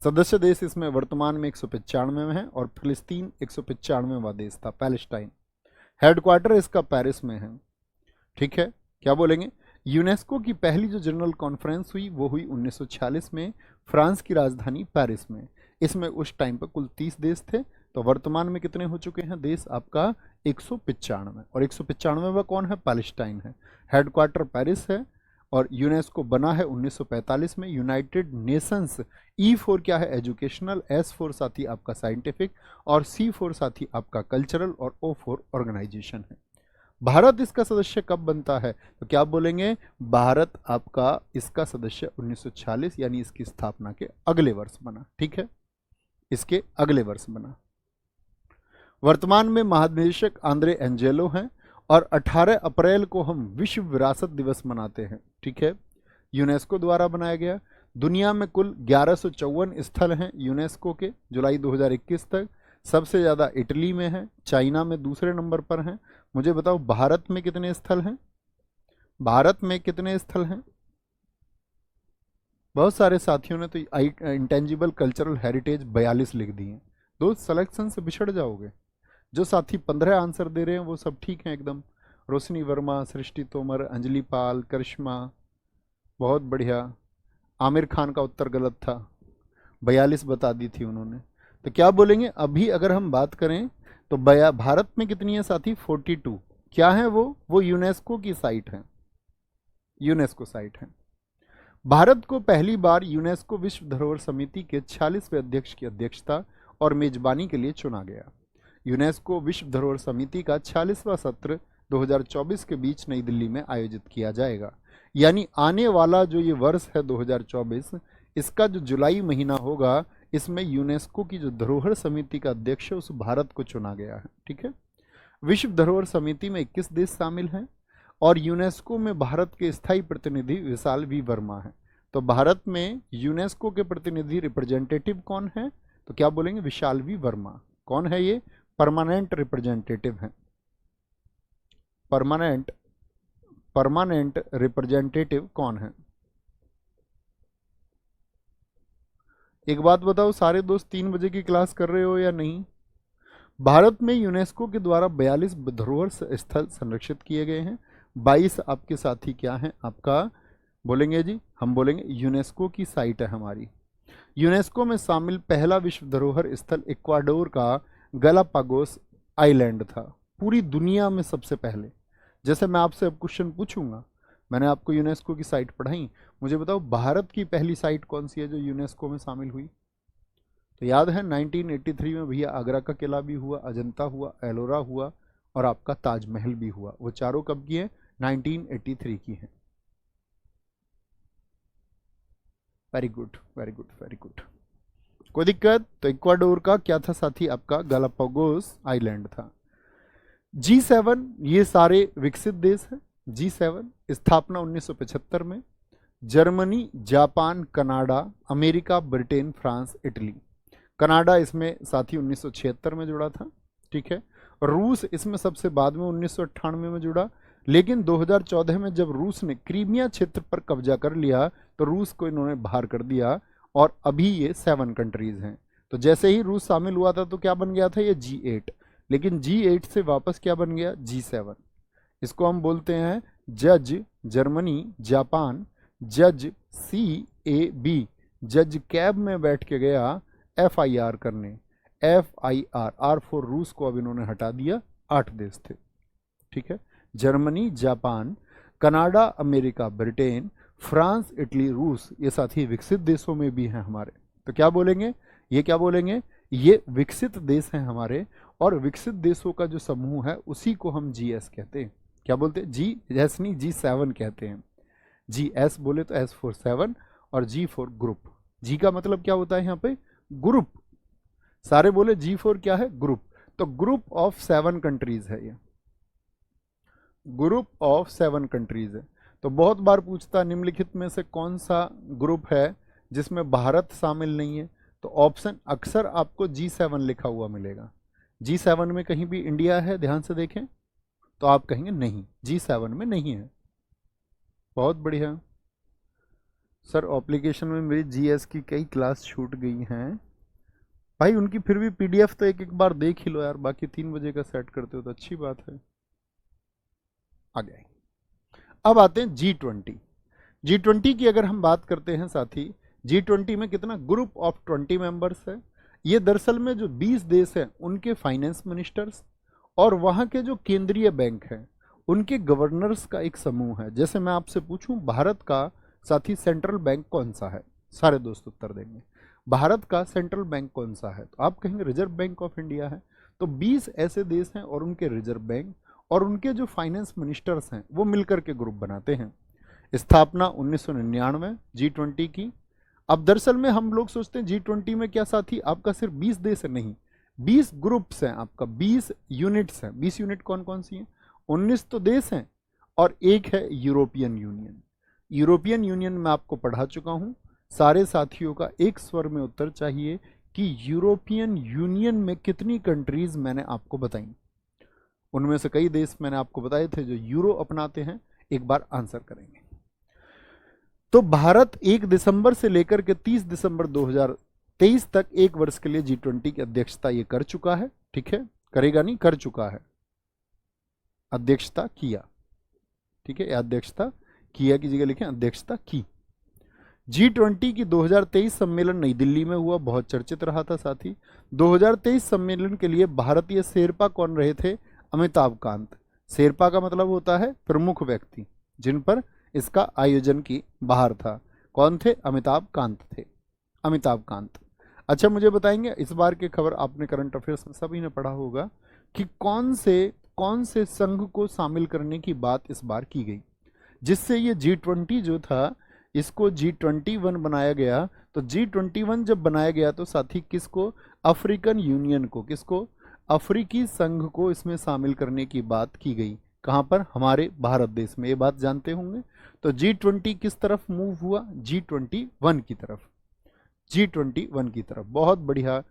सदस्य देश इसमें वर्तमान में 195 में है और फिलिस्तीन 195वां देश था, पैलेस्टाइन। हेडक्वार्टर इसका पेरिस में है। ठीक है, क्या बोलेंगे? यूनेस्को की पहली जो जनरल कॉन्फ्रेंस हुई वो हुई 1946 में, फ्रांस की राजधानी पेरिस में। इसमें उस टाइम पर कुल 30 देश थे, तो वर्तमान में कितने हो चुके हैं देश? आपका 195, और 195वां कौन है? पैलेस्टाइन है। हेडक्वार्टर पेरिस है और यूनेस्को बना है 1945 में। यूनाइटेड नेशंस, ई फोर क्या है? एजुकेशनल, एस फोर साथी आपका साइंटिफिक और सी फोर साथी आपका कल्चरल और ओ फोर ऑर्गेनाइजेशन है। भारत इसका सदस्य कब बनता है? तो क्या बोलेंगे? भारत आपका इसका सदस्य 1946 यानी इसकी स्थापना के अगले वर्ष बना। ठीक है, इसके अगले वर्ष बना। वर्तमान में महानिदेशक आंद्रे एंजेलो हैं और 18 अप्रैल को हम विश्व विरासत दिवस मनाते हैं। ठीक है, यूनेस्को द्वारा बनाया गया। दुनिया में कुल 1154 स्थल हैं यूनेस्को के, जुलाई 2021 तक। सबसे ज़्यादा इटली में है, चाइना में दूसरे नंबर पर हैं। मुझे बताओ भारत में कितने स्थल हैं? भारत में कितने स्थल हैं? बहुत सारे साथियों ने तो इंटेंजिबल कल्चरल हेरिटेज 42 लिख दिए। दोस्त सिलेक्शन से बिछड़ जाओगे। जो साथी 15 आंसर दे रहे हैं वो सब ठीक हैं एकदम। रोशनी वर्मा, सृष्टि तोमर, अंजलि पाल, करिश्मा, बहुत बढ़िया। आमिर खान का उत्तर गलत था, 42 बता दी थी उन्होंने। तो क्या बोलेंगे? अभी अगर हम बात करें तो भारत में कितनी है साथी? 42। क्या है वो यूनेस्को की साइट है, यूनेस्को साइट है। भारत को पहली बार यूनेस्को विश्व धरोहर समिति के 46वें अध्यक्ष की अध्यक्षता और मेजबानी के लिए चुना गया। यूनेस्को विश्व धरोहर समिति का 46वां सत्र 2024 के बीच नई दिल्ली में आयोजित किया जाएगा। यानी आने वाला जो ये वर्ष है 2024, इसका जो जुलाई महीना होगा, इसमें यूनेस्को की जो धरोहर समिति का अध्यक्ष है उस भारत को चुना गया है। ठीक है, विश्व धरोहर समिति में 21 देश शामिल हैं और यूनेस्को में भारत के स्थायी प्रतिनिधि विशाल वी वर्मा है। तो भारत में यूनेस्को के प्रतिनिधि रिप्रेजेंटेटिव कौन है? तो क्या बोलेंगे? विशाल वी वर्मा। कौन है ये? परमानेंट रिप्रेजेंटेटिव हैं। परमानेंट रिप्रेजेंटेटिव कौन है? एक बात बताओ, सारे दोस्त 3 बजे की क्लास कर रहे हो या नहीं? भारत में यूनेस्को के द्वारा 42 धरोहर स्थल संरक्षित किए गए हैं। 22 आपके साथी क्या हैं? आपका बोलेंगे जी, हम बोलेंगे यूनेस्को की साइट है हमारी। यूनेस्को में शामिल पहला विश्व धरोहर स्थल इक्वाडोर का गलापागोस आइलैंड था, पूरी दुनिया में सबसे पहले। जैसे मैं आपसे अब क्वेश्चन पूछूंगा, मैंने आपको यूनेस्को की साइट पढ़ाई, मुझे बताओ भारत की पहली साइट कौन सी है जो यूनेस्को में शामिल हुई? तो याद है 1983 में भैया आगरा का किला भी हुआ, अजंता हुआ, एलोरा हुआ और आपका ताजमहल भी हुआ। वो चारों कब की है? 1983 की है। Very good, very good, very good. कोई दिक्कत? तो इक्वाडोर का क्या था साथी? आपका गलापागोस आइलैंड था। G7, ये सारे विकसित देश हैं। G7 स्थापना 1975 में। Germany, Japan, Canada, America, Britain, France, Italy. Canada इसमें साथी 1976 में जुड़ा था। ठीक है, रूस इसमें सबसे बाद में 1998 में जुड़ा, लेकिन 2014 में जब रूस ने क्रीमिया क्षेत्र पर कब्जा कर लिया तो रूस को इन्होंने बाहर कर दिया और अभी ये 7 कंट्रीज हैं। तो जैसे ही रूस शामिल हुआ था तो क्या बन गया था? ये G8, लेकिन G8 से वापस क्या बन गया? G7। इसको हम बोलते हैं जज जर्मनी, जापान, जज CAB, जज कैब में बैठ के गया FIR करने, FIR, R फॉर रूस को अब इन्होंने हटा दिया। 8 देश थे। ठीक है, Germany, Japan, Canada, America, Britain, France, Italy, रूस, ये साथी विकसित देशों में भी हैं हमारे। तो क्या बोलेंगे, ये क्या बोलेंगे, ये विकसित देश हैं हमारे, और विकसित देशों का जो समूह है उसी को हम जीएस कहते हैं। क्या बोलते हैं, जी एस नहीं, G7 कहते हैं। जी एस बोले तो एस फॉर 7 और जी फॉर ग्रुप। जी का मतलब क्या होता है यहाँ पे, ग्रुप। सारे बोले जी फॉर क्या है, ग्रुप। तो ग्रुप ऑफ 7 कंट्रीज है ये, ग्रुप ऑफ 7 कंट्रीज है। तो बहुत बार पूछता निम्नलिखित में से कौन सा ग्रुप है जिसमें भारत शामिल नहीं है, तो ऑप्शन अक्सर आपको G7 लिखा हुआ मिलेगा। G7 में कहीं भी इंडिया है, ध्यान से देखें, तो आप कहेंगे नहीं, G7 में नहीं है। बहुत बढ़िया सर, एप्लीकेशन में मेरी जीएस की कई क्लास छूट गई हैं भाई, उनकी फिर भी पीडीएफ तो एक एक बार देख ही लो यार, बाकी 3 बजे का सेट करते हो तो अच्छी बात है। आ गए। अब आते हैं G20। G20 की अगर हम बात करते हैं साथी, G20 में कितना, ग्रुप ऑफ 20 मेंबर्स है। ये दरअसल में जो 20 देश हैं उनके फाइनेंस मिनिस्टर्स और वहां के जो केंद्रीय बैंक हैं उनके गवर्नर्स का एक समूह है। जैसे मैं आपसे पूछूं भारत का साथी सेंट्रल बैंक कौन सा है, सारे दोस्त उत्तर देंगे भारत का सेंट्रल बैंक कौन सा है, तो आप कहेंगे रिजर्व बैंक ऑफ इंडिया है। तो 20 ऐसे देश हैं और उनके रिजर्व बैंक और उनके जो फाइनेंस मिनिस्टर्स हैं वो मिलकर के ग्रुप बनाते हैं। स्थापना 1999 G20 की। अब दरअसल में हम लोग सोचते हैं G20 में क्या साथी, आपका सिर्फ 20 देश है, नहीं, 20 ग्रुप्स हैं, आपका 20 यूनिट्स हैं। 20 यूनिट कौन कौन सी हैं, 19 तो देश हैं और एक है यूरोपियन यूनियन। यूरोपियन यूनियन में आपको पढ़ा चुका हूं। सारे साथियों का एक स्वर में उत्तर चाहिए कि यूरोपियन यूनियन में कितनी कंट्रीज मैंने आपको बताई। उनमें से कई देश मैंने आपको बताए थे जो यूरो अपनाते हैं, एक बार आंसर करेंगे। तो भारत 1 दिसंबर से लेकर के 30 दिसंबर 2023 तक एक वर्ष के लिए G20 की अध्यक्षता ये कर चुका है। ठीक है, करेगा नहीं, कर चुका है, अध्यक्षता किया। ठीक है, अध्यक्षता किया की जगह लिखें अध्यक्षता की। G20 की 2023 सम्मेलन नई दिल्ली में हुआ, बहुत चर्चित रहा था साथी। 2023 सम्मेलन के लिए भारतीय शेरपा कौन रहे थे, अमिताभ कांत। शेरपा का मतलब होता है प्रमुख व्यक्ति, जिन पर इसका आयोजन की बाहर था। कौन थे, अमिताभ कांत थे, अमिताभ कांत। अच्छा मुझे बताएंगे, इस बार की खबर आपने करंट अफेयर्स में सभी ने पढ़ा होगा कि कौन से संघ को शामिल करने की बात इस बार की गई, जिससे ये G20 जो था इसको G21 बनाया गया। तो G21 जब बनाया गया तो साथी किसको, अफ्रीकन यूनियन को, किसको, अफ्रीकी संघ को इसमें शामिल करने की बात की गई। कहां पर, हमारे भारत देश में, ये बात जानते होंगे। तो G20 किस तरफ मूव हुआ, G21 की तरफ, G21 की तरफ। बहुत बढ़िया,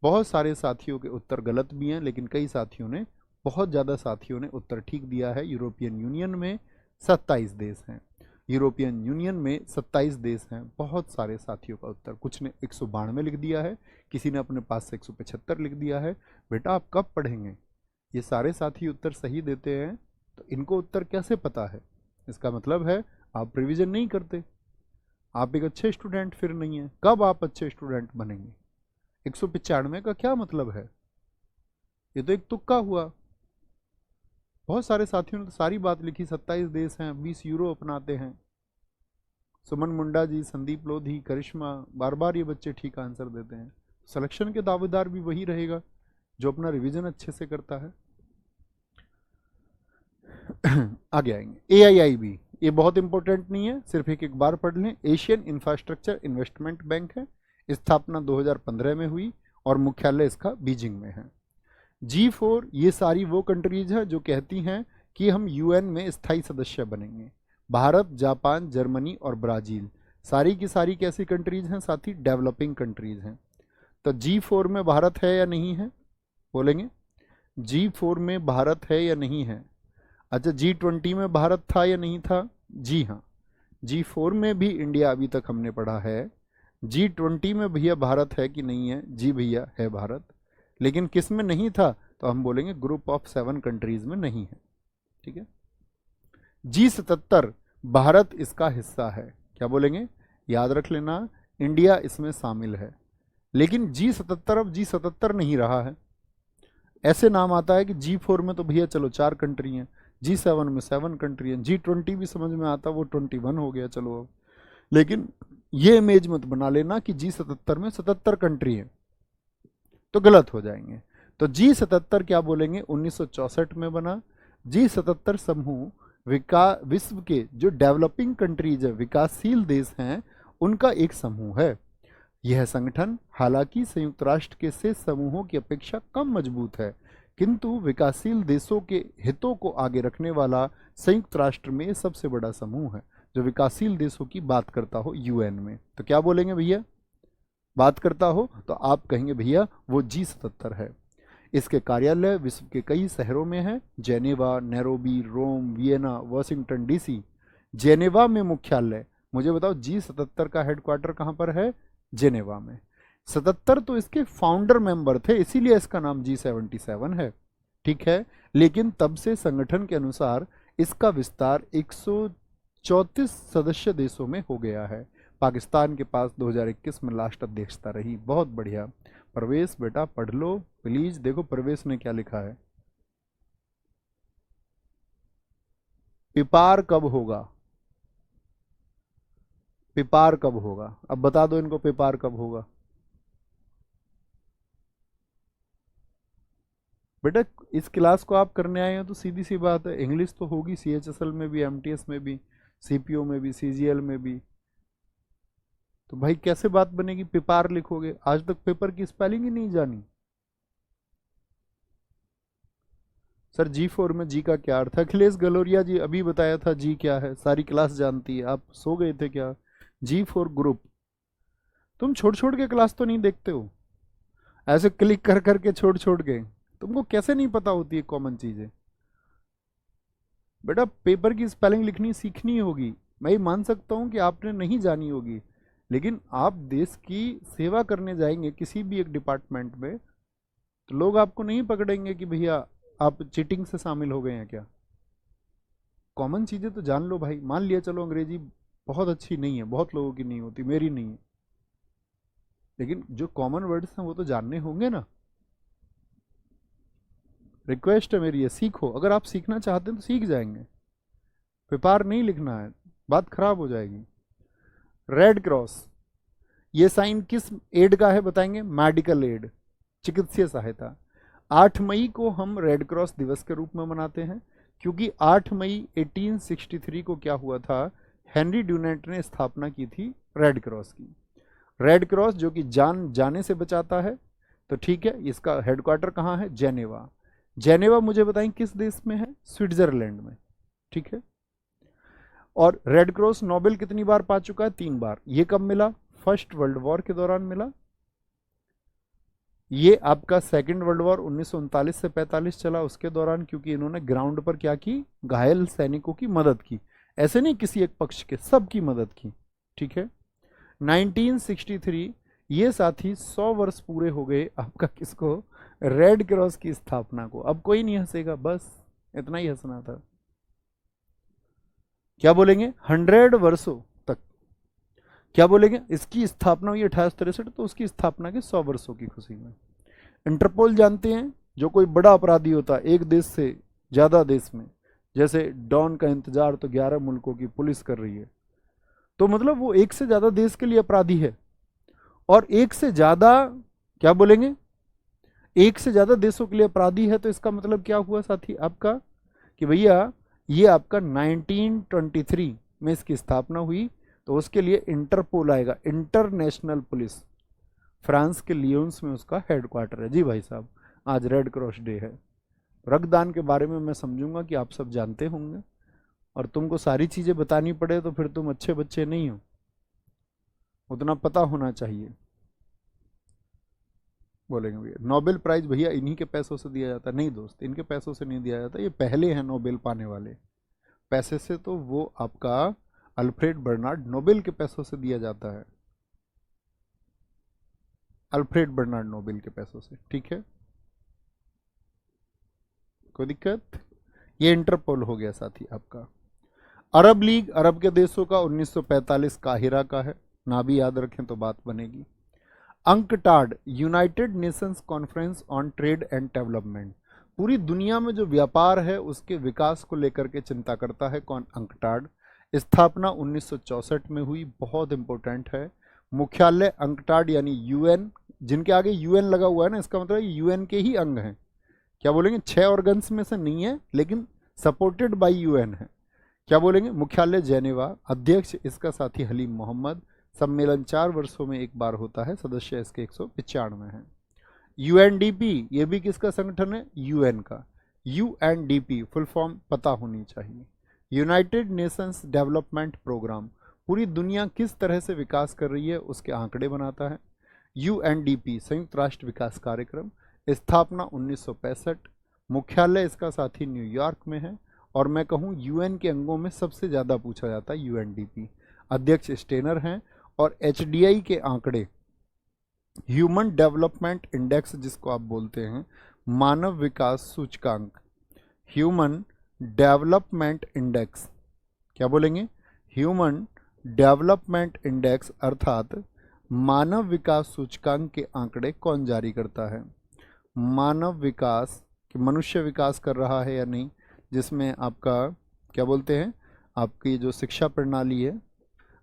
बहुत सारे साथियों के उत्तर गलत भी हैं, लेकिन कई साथियों ने, बहुत ज़्यादा साथियों ने उत्तर ठीक दिया है। यूरोपियन यूनियन में 27 देश हैं, यूरोपियन यूनियन में 27 देश हैं। बहुत सारे साथियों का उत्तर, कुछ ने 192 लिख दिया है, किसी ने अपने पास से 175 लिख दिया है। बेटा आप कब पढ़ेंगे, ये सारे साथी उत्तर सही देते हैं तो इनको उत्तर कैसे पता है, इसका मतलब है आप रिवीजन नहीं करते, आप एक अच्छे स्टूडेंट फिर नहीं है। कब आप अच्छे स्टूडेंट बनेंगे, 195 का क्या मतलब है, ये तो एक तुक्का हुआ। बहुत सारे साथियों ने तो सारी बात लिखी, 27 देश हैं, 20 यूरो अपनाते हैं। सुमन मुंडा जी, संदीप लोधी, करिश्मा, बार बार ये बच्चे ठीक आंसर देते हैं। सिलेक्शन के दावेदार भी वही रहेगा जो अपना रिवीजन अच्छे से करता है। आगे आएंगे, AIIB, ये बहुत इंपॉर्टेंट नहीं है, सिर्फ एक एक बार पढ़ लें। एशियन इंफ्रास्ट्रक्चर इन्वेस्टमेंट बैंक है, स्थापना 2015 में हुई और मुख्यालय इसका बीजिंग में है। G4 ये सारी वो कंट्रीज हैं जो कहती हैं कि हम UN में स्थायी सदस्य बनेंगे। भारत, जापान, जर्मनी और ब्राजील, सारी की सारी कैसी कंट्रीज हैं साथी, डेवलपिंग कंट्रीज हैं। तो G4 में भारत है या नहीं है, बोलेंगे G4 में भारत है या नहीं है। अच्छा, G20 में भारत था या नहीं था, जी हाँ। G4 में भी इंडिया अभी तक हमने पढ़ा है। G20 में भैया भारत है कि नहीं है, जी भैया है भारत, लेकिन किस में नहीं था, तो हम बोलेंगे ग्रुप ऑफ 7 कंट्रीज में नहीं है। ठीक है, G77 भारत इसका हिस्सा है, क्या बोलेंगे, याद रख लेना, इंडिया इसमें शामिल है। लेकिन G77 अब G77 नहीं रहा है, ऐसे नाम आता है कि G4 में तो भैया चलो 4 कंट्री हैं, G7 में 7 कंट्री हैं, G20 भी समझ में आता, वो 21 हो गया, चलो अब लेकिन ये इमेज मत बना लेना कि G77 में 77 कंट्री है, तो गलत हो जाएंगे। तो G77 क्या बोलेंगे, 1964 में बना। G77 समूह विश्व के जो डेवलपिंग कंट्रीज है, विकासशील देश हैं, उनका एक समूह है। यह संगठन हालांकि संयुक्त राष्ट्र के शेष समूहों की अपेक्षा कम मजबूत है, किंतु विकासशील देशों के हितों को आगे रखने वाला संयुक्त राष्ट्र में सबसे बड़ा समूह है जो विकासशील देशों की बात करता हो यूएन में। तो क्या बोलेंगे भैया, बात करता हो तो आप कहेंगे भैया वो G77 है। इसके कार्यालय विश्व के कई शहरों में है, जेनेवा, नैरोबी, रोम, वियना, वाशिंगटन डीसी। जेनेवा में मुख्यालय, मुझे बताओ G77 का हेडक्वार्टर कहाँ पर है, जेनेवा में। 77 तो इसके फाउंडर मेंबर थे, इसीलिए इसका नाम G77 है, ठीक है। लेकिन तब से संगठन के अनुसार इसका विस्तार 134 सदस्य देशों में हो गया है। पाकिस्तान के पास 2021 में लास्ट अध्यक्षता रही। बहुत बढ़िया। प्रवेश बेटा पढ़ लो प्लीज। देखो प्रवेश ने क्या लिखा है, पिपार कब होगा, पिपार कब होगा, अब बता दो इनको पिपार कब होगा। बेटा इस क्लास को आप करने आए हो तो सीधी सी बात है, इंग्लिश तो होगी CHSL में भी, MTS में भी, CPO में भी, CGL में भी। तो भाई कैसे बात बनेगी, पिपार लिखोगे। आज तक पेपर की स्पेलिंग ही नहीं जानी। सर G4 में जी का क्या अर्थ है, अखिलेश गलोरिया जी अभी बताया था जी क्या है, सारी क्लास जानती है, आप सो गए थे क्या। G4 ग्रुप, तुम छोड़ छोड़ के क्लास तो नहीं देखते हो, ऐसे क्लिक कर करके छोड़ छोड़ के, तुमको कैसे नहीं पता होती है कॉमन चीजें। बेटा पेपर की स्पेलिंग लिखनी सीखनी होगी। मैं ये मान सकता हूं कि आपने नहीं जानी होगी, लेकिन आप देश की सेवा करने जाएंगे किसी भी एक डिपार्टमेंट में, तो लोग आपको नहीं पकड़ेंगे कि भैया आप चीटिंग से शामिल हो गए हैं क्या। कॉमन चीजें तो जान लो भाई। मान लिया चलो अंग्रेजी बहुत अच्छी नहीं है, बहुत लोगों की नहीं होती, मेरी नहीं है, लेकिन जो कॉमन वर्ड्स हैं वो तो जानने होंगे ना। रिक्वेस्ट है मेरी, ये सीखो। अगर आप सीखना चाहते हैं तो सीख जाएंगे, पेपर नहीं लिखना है, बात खराब हो जाएगी। रेड क्रॉस, ये साइन किस एड का है बताएंगे, मेडिकल एड, चिकित्सीय सहायता। 8 मई को हम रेड क्रॉस दिवस के रूप में मनाते हैं, क्योंकि 8 मई 1863 को क्या हुआ था, हेनरी ड्यूनेंट ने स्थापना की थी रेड क्रॉस की। रेड क्रॉस जो कि जान जाने से बचाता है। तो ठीक है, इसका हेडक्वार्टर कहाँ है, जेनेवा। जेनेवा मुझे बताएं किस देश में है, स्विट्जरलैंड में, ठीक है। और रेड क्रॉस नोबेल कितनी बार पा चुका है, 3 बार। ये कब मिला, फर्स्ट वर्ल्ड वॉर के दौरान मिला। ये आपका सेकंड वर्ल्ड वॉर 1939 से 45 चला, उसके दौरान, क्योंकि इन्होंने ग्राउंड पर क्या की, घायल सैनिकों की मदद की। ऐसे नहीं किसी एक पक्ष के, सबकी मदद की, ठीक है। 1963 ये साथी 100 वर्ष पूरे हो गए आपका किसको, रेड क्रॉस की स्थापना को। अब कोई नहीं हंसेगा, बस इतना ही हंसना था। क्या बोलेंगे, 100 वर्षों तक। क्या बोलेंगे, इसकी स्थापना हुई 1863, तो उसकी स्थापना के 100 वर्षों की खुशी में। इंटरपोल जानते हैं, जो कोई बड़ा अपराधी होता है एक देश से ज्यादा देश में, जैसे डॉन का इंतजार तो 11 मुल्कों की पुलिस कर रही है, तो मतलब वो एक से ज्यादा देश के लिए अपराधी है। और एक से ज्यादा, क्या बोलेंगे, एक से ज्यादा देशों के लिए अपराधी है, तो इसका मतलब क्या हुआ साथी आपका, कि भैया ये आपका 1923 में इसकी स्थापना हुई, तो उसके लिए इंटरपोल आएगा, इंटरनेशनल पुलिस। फ्रांस के लियोन्स में उसका हेडक्वार्टर है। जी भाई साहब, आज रेड क्रॉस डे है। रक्तदान के बारे में मैं समझूंगा कि आप सब जानते होंगे, और तुमको सारी चीजें बतानी पड़े तो फिर तुम अच्छे बच्चे नहीं हो, उतना पता होना चाहिए। बोलेंगे भैया नोबेल प्राइज भैया इन्हीं के पैसों से दिया जाता है। नहीं दोस्त, इनके पैसों से नहीं दिया जाता, ये पहले हैं नोबेल पाने वाले। पैसे से तो वो आपका अल्फ्रेड बर्नार्ड नोबेल के पैसों से दिया जाता है, अल्फ्रेड बर्नार्ड नोबेल के पैसों से, ठीक है। कोई दिक्कत, ये इंटरपोल हो गया साथी आपका। अरब लीग, अरब के देशों का 1945 काहिरा का है, ना भी याद रखें तो बात बनेगी। UNCTAD, United Nations conference on trade and development, पूरी दुनिया में जो व्यापार है उसके विकास को लेकर के चिंता करता है कौन, अंकटाड। स्थापना 1964 में हुई, बहुत इंपॉर्टेंट है। मुख्यालय अंकटाड यानी यूएन, जिनके आगे यूएन लगा हुआ है ना, इसका मतलब यूएन के ही अंग हैं। क्या बोलेंगे, 6 ऑर्गन्स में से नहीं है लेकिन सपोर्टेड बाय यूएन है। क्या बोलेंगे, मुख्यालय जेनेवा, अध्यक्ष इसका साथी हलीम मोहम्मद। सम्मेलन 4 वर्षों में एक बार होता है, सदस्य इसके 195 हैं। यूएनडीपी, ये भी किसका संगठन है, यूएन का। यूएनडीपी फुल फॉर्म पता होनी चाहिए। यूनाइटेड नेशंस डेवलपमेंट प्रोग्राम, पूरी दुनिया किस तरह से विकास कर रही है उसके आंकड़े बनाता है। यूएनडीपी संयुक्त राष्ट्र विकास कार्यक्रम, स्थापना 1965, मुख्यालय इसका साथी न्यूयॉर्क में है। और मैं कहूँ यूएन के अंगों में सबसे ज़्यादा पूछा जाता है यूएनडीपी, अध्यक्ष स्टेनर हैं। और एचडीआई के आंकड़े, ह्यूमन डेवलपमेंट इंडेक्स जिसको आप बोलते हैं, मानव विकास सूचकांक, ह्यूमन डेवलपमेंट इंडेक्स, क्या बोलेंगे, ह्यूमन डेवलपमेंट इंडेक्स अर्थात मानव विकास सूचकांक के आंकड़े कौन जारी करता है। मानव विकास कि मनुष्य विकास कर रहा है या नहीं, जिसमें आपका क्या बोलते हैं, आपकी जो शिक्षा प्रणाली है,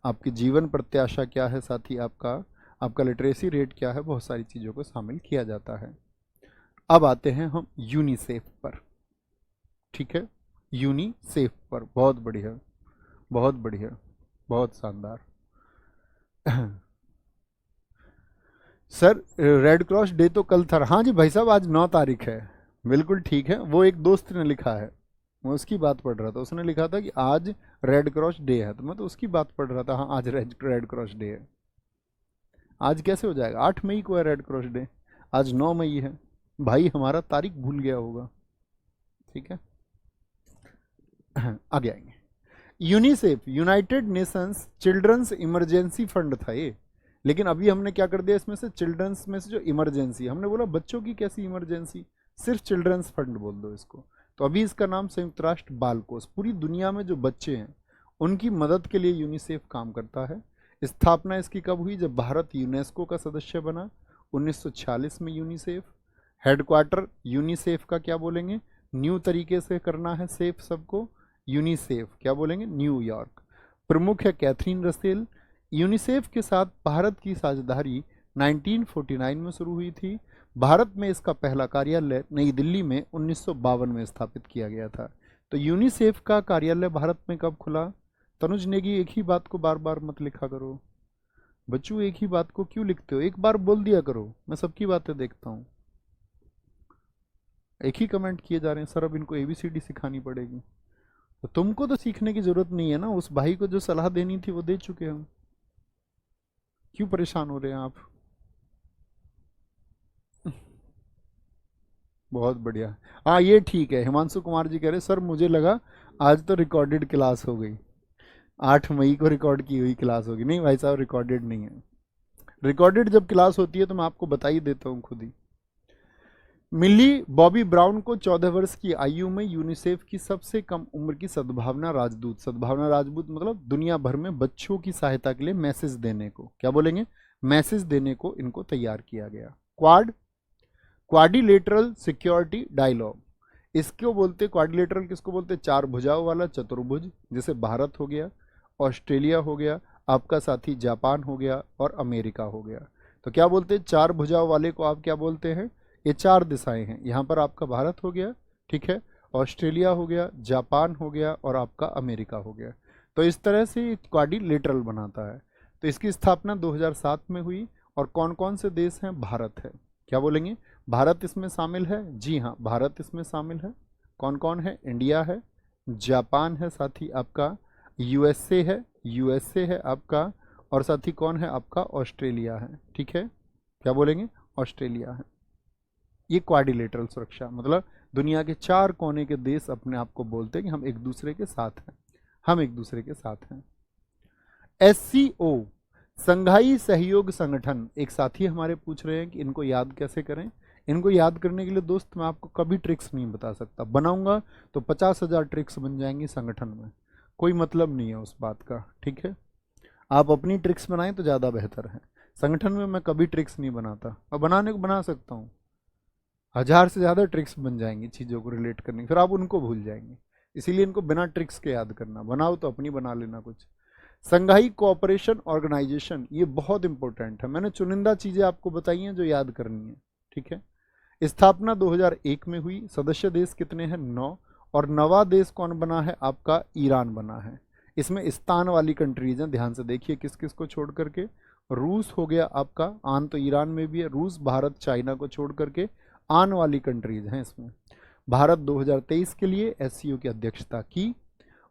आपकी जीवन प्रत्याशा क्या है, साथ ही आपका लिटरेसी रेट क्या है, बहुत सारी चीज़ों को शामिल किया जाता है। अब आते हैं हम यूनिसेफ पर, ठीक है, यूनिसेफ पर। बहुत बढ़िया, बहुत बढ़िया, बहुत शानदार। सर रेड क्रॉस डे तो कल था। हाँ जी भाई साहब, आज 9 तारीख है, बिल्कुल ठीक है। वो एक दोस्त ने लिखा है, मैं उसकी बात पढ़ रहा था, उसने लिखा था कि आज रेड क्रॉस डे है, तो मैं तो उसकी बात पढ़ रहा था। हाँ, आज रेड क्रॉस डे है। आज कैसे हो जाएगा, 8 मई को है रेड क्रॉस डे, आज 9 मई है। भाई हमारा तारीख भूल गया होगा, ठीक है। आगे आएंगे। UNICEF, United Nations children's emergency fund था ये, लेकिन अभी हमने क्या कर दिया, इसमें से चिल्ड्रंस में से जो इमरजेंसी, हमने बोला बच्चों की कैसी इमरजेंसी, सिर्फ चिल्ड्रंस फंड बोल दो इसको। तो अभी इसका नाम संयुक्त राष्ट्र बाल कोष। पूरी दुनिया में जो बच्चे हैं उनकी मदद के लिए यूनिसेफ काम करता है। स्थापना इसकी कब हुई, जब भारत यूनेस्को का सदस्य बना 1946 में। यूनिसेफ हेडक्वार्टर, यूनिसेफ का क्या बोलेंगे, न्यू तरीके से करना है सेफ सबको, यूनिसेफ क्या बोलेंगे, न्यूयॉर्क। प्रमुख है कैथरीन रसेल। यूनिसेफ के साथ भारत की साझेदारी 1949 में शुरू हुई थी। भारत में इसका पहला कार्यालय नई दिल्ली में 1952 में स्थापित किया गया था। तो यूनिसेफ का कार्यालय भारत में कब खुला। तनुज नेगी, एक ही बात को बार बार मत लिखा करो बच्चों, एक ही बात को क्यों लिखते हो, एक बार बोल दिया करो, मैं सबकी बातें देखता हूँ। एक ही कमेंट किए जा रहे हैं, सर अब इनको एबीसीडी सिखानी पड़ेगी। तो तुमको तो सीखने की जरूरत नहीं है ना, उस भाई को जो सलाह देनी थी वो दे चुके हम, क्यों परेशान हो रहे हैं आप। बहुत बढ़िया। हाँ ये ठीक है, हिमांशु कुमार जी कह रहे सर मुझे लगा आज तो रिकॉर्डेड क्लास हो गई, 8 मई को रिकॉर्ड की हुई क्लास होगी। नहीं भाई साहब, रिकॉर्डेड नहीं है। रिकॉर्डेड जब क्लास होती है तो मैं आपको बता ही देता हूँ खुद ही। मिली बॉबी ब्राउन को 14 वर्ष की आयु में यूनिसेफ की सबसे कम उम्र की सद्भावना राजदूत, सद्भावना राजदूत मतलब दुनिया भर में बच्चों की सहायता के लिए मैसेज देने को, क्या बोलेंगे, मैसेज देने को इनको तैयार किया गया। क्वाड, क्वाड्रिलेटरल सिक्योरिटी डायलॉग, इसको बोलते, क्वाड्रिलेटरल किसको बोलते, 4 भुजाओं वाला चतुर्भुज, जैसे भारत हो गया, ऑस्ट्रेलिया हो गया, आपका साथी जापान हो गया और अमेरिका हो गया। तो क्या बोलते हैं, 4 भुजाओं वाले को आप क्या बोलते हैं, ये 4 दिशाएं हैं। यहाँ पर आपका भारत हो गया, ठीक है, ऑस्ट्रेलिया हो गया, जापान हो गया और आपका अमेरिका हो गया। तो इस तरह से क्वाड्रिलेटरल बनाता है। तो इसकी स्थापना 2007 में हुई। और कौन कौन से देश हैं, भारत है, क्या बोलेंगे, भारत इसमें शामिल है, जी हाँ भारत इसमें शामिल है। कौन कौन है, इंडिया है, जापान है, साथ ही आपका यूएसए है आपका, और साथ ही कौन है आपका, ऑस्ट्रेलिया है, ठीक है, क्या बोलेंगे, ऑस्ट्रेलिया है। ये क्वाड्रिलेटरल सुरक्षा मतलब दुनिया के 4 कोने के देश अपने आप को बोलते हैं कि हम एक दूसरे के साथ हैं, हम एक दूसरे के साथ हैं। एससीओ, संघाई सहयोग संगठन, एक साथी हमारे पूछ रहे हैं कि इनको याद कैसे करें। इनको याद करने के लिए दोस्त मैं आपको कभी ट्रिक्स नहीं बता सकता, बनाऊंगा तो 50,000 ट्रिक्स बन जाएंगी संगठन में, कोई मतलब नहीं है उस बात का, ठीक है। आप अपनी ट्रिक्स बनाएं तो ज़्यादा बेहतर है। संगठन में मैं कभी ट्रिक्स नहीं बनाता, और बनाने को बना सकता हूँ, 1000 से ज़्यादा ट्रिक्स बन जाएंगी चीज़ों को रिलेट करने की, फिर आप उनको भूल जाएंगे। इसीलिए इनको बिना ट्रिक्स के याद करना, बनाओ तो अपनी बना लेना कुछ। संघाई कोऑपरेशन ऑर्गेनाइजेशन, ये बहुत इंपॉर्टेंट है, मैंने चुनिंदा चीजें आपको बताई हैं जो याद करनी है, ठीक है। स्थापना 2001 में हुई, सदस्य देश कितने हैं, 9, और नवा देश कौन बना है आपका, ईरान बना है। इसमें स्थान वाली कंट्रीज हैं, ध्यान से देखिए किस किस को छोड़ करके, रूस हो गया आपका, आन तो ईरान में भी है, रूस, भारत, चाइना को छोड़ करके आन वाली कंट्रीज हैं इसमें। भारत 2023 के लिए एससीओ की अध्यक्षता की,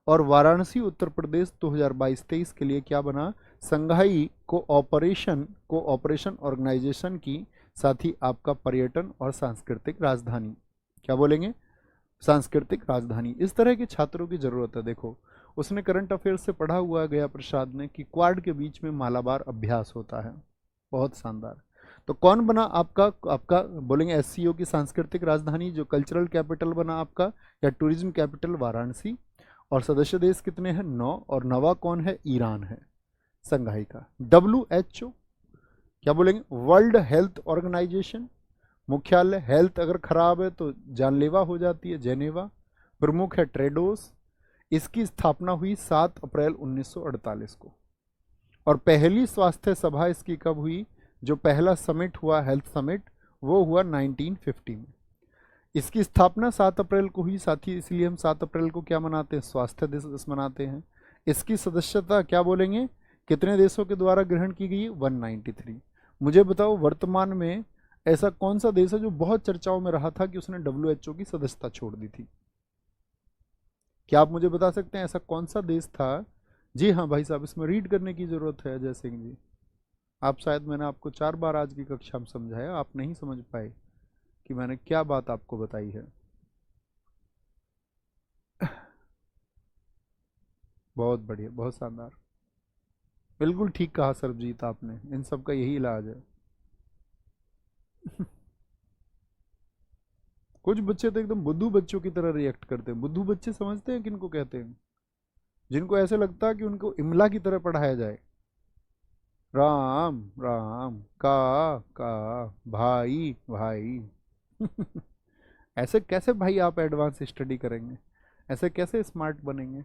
और वाराणसी उत्तर प्रदेश 2022-23 के लिए क्या बना, संघाई कोऑपरेशन ऑर्गेनाइजेशन की, साथ ही आपका पर्यटन और सांस्कृतिक राजधानी, क्या बोलेंगे, सांस्कृतिक राजधानी। इस तरह के छात्रों की जरूरत है। देखो उसने करंट अफेयर्स से पढ़ा हुआ गया प्रसाद ने कि क्वाड के बीच में मालाबार अभ्यास होता है, बहुत शानदार। तो कौन बना आपका आपका बोलेंगे एससीओ की सांस्कृतिक राजधानी, जो कल्चरल कैपिटल बना आपका या टूरिज्म कैपिटल, वाराणसी। और सदस्य देश कितने हैं, 9, और नवा कौन है, ईरान है संघाई का। WHO क्या बोलेंगे, वर्ल्ड हेल्थ ऑर्गेनाइजेशन, मुख्यालय, हेल्थ अगर खराब है तो जानलेवा हो जाती है, जेनेवा। प्रमुख है ट्रेडोस। इसकी स्थापना हुई 7 अप्रैल 1948 को, और पहली स्वास्थ्य सभा इसकी कब हुई, जो पहला समिट हुआ हेल्थ समिट, वो हुआ 1950 में। इसकी स्थापना 7 अप्रैल को हुई साथी, इसलिए हम 7 अप्रैल को क्या मनाते हैं, स्वास्थ्य दिवस मनाते हैं। इसकी सदस्यता क्या बोलेंगे, कितने देशों के द्वारा ग्रहण की गई, 193। मुझे बताओ वर्तमान में ऐसा कौन सा देश है जो बहुत चर्चाओं में रहा था कि उसने WHO की सदस्यता छोड़ दी थी, क्या आप मुझे बता सकते हैं ऐसा कौन सा देश था। जी हाँ भाई साहब, इसमें रीड करने की जरूरत है अजय सिंह जी। आप शायद, मैंने आपको 4 बार आज की कक्षा में समझाया, आप नहीं समझ पाए कि मैंने क्या बात आपको बताई है। बहुत बढ़िया, बहुत शानदार, बिल्कुल ठीक कहा सरबजीत आपने, इन सब का यही इलाज है। कुछ बच्चे तो एकदम बुद्धू बच्चों की तरह रिएक्ट करते हैं। बुद्धू बच्चे समझते हैं किनको कहते हैं, जिनको ऐसे लगता है कि उनको इमला की तरह पढ़ाया जाए, राम राम, का भाई भाई। ऐसे कैसे भाई आप एडवांस स्टडी करेंगे, ऐसे कैसे स्मार्ट बनेंगे,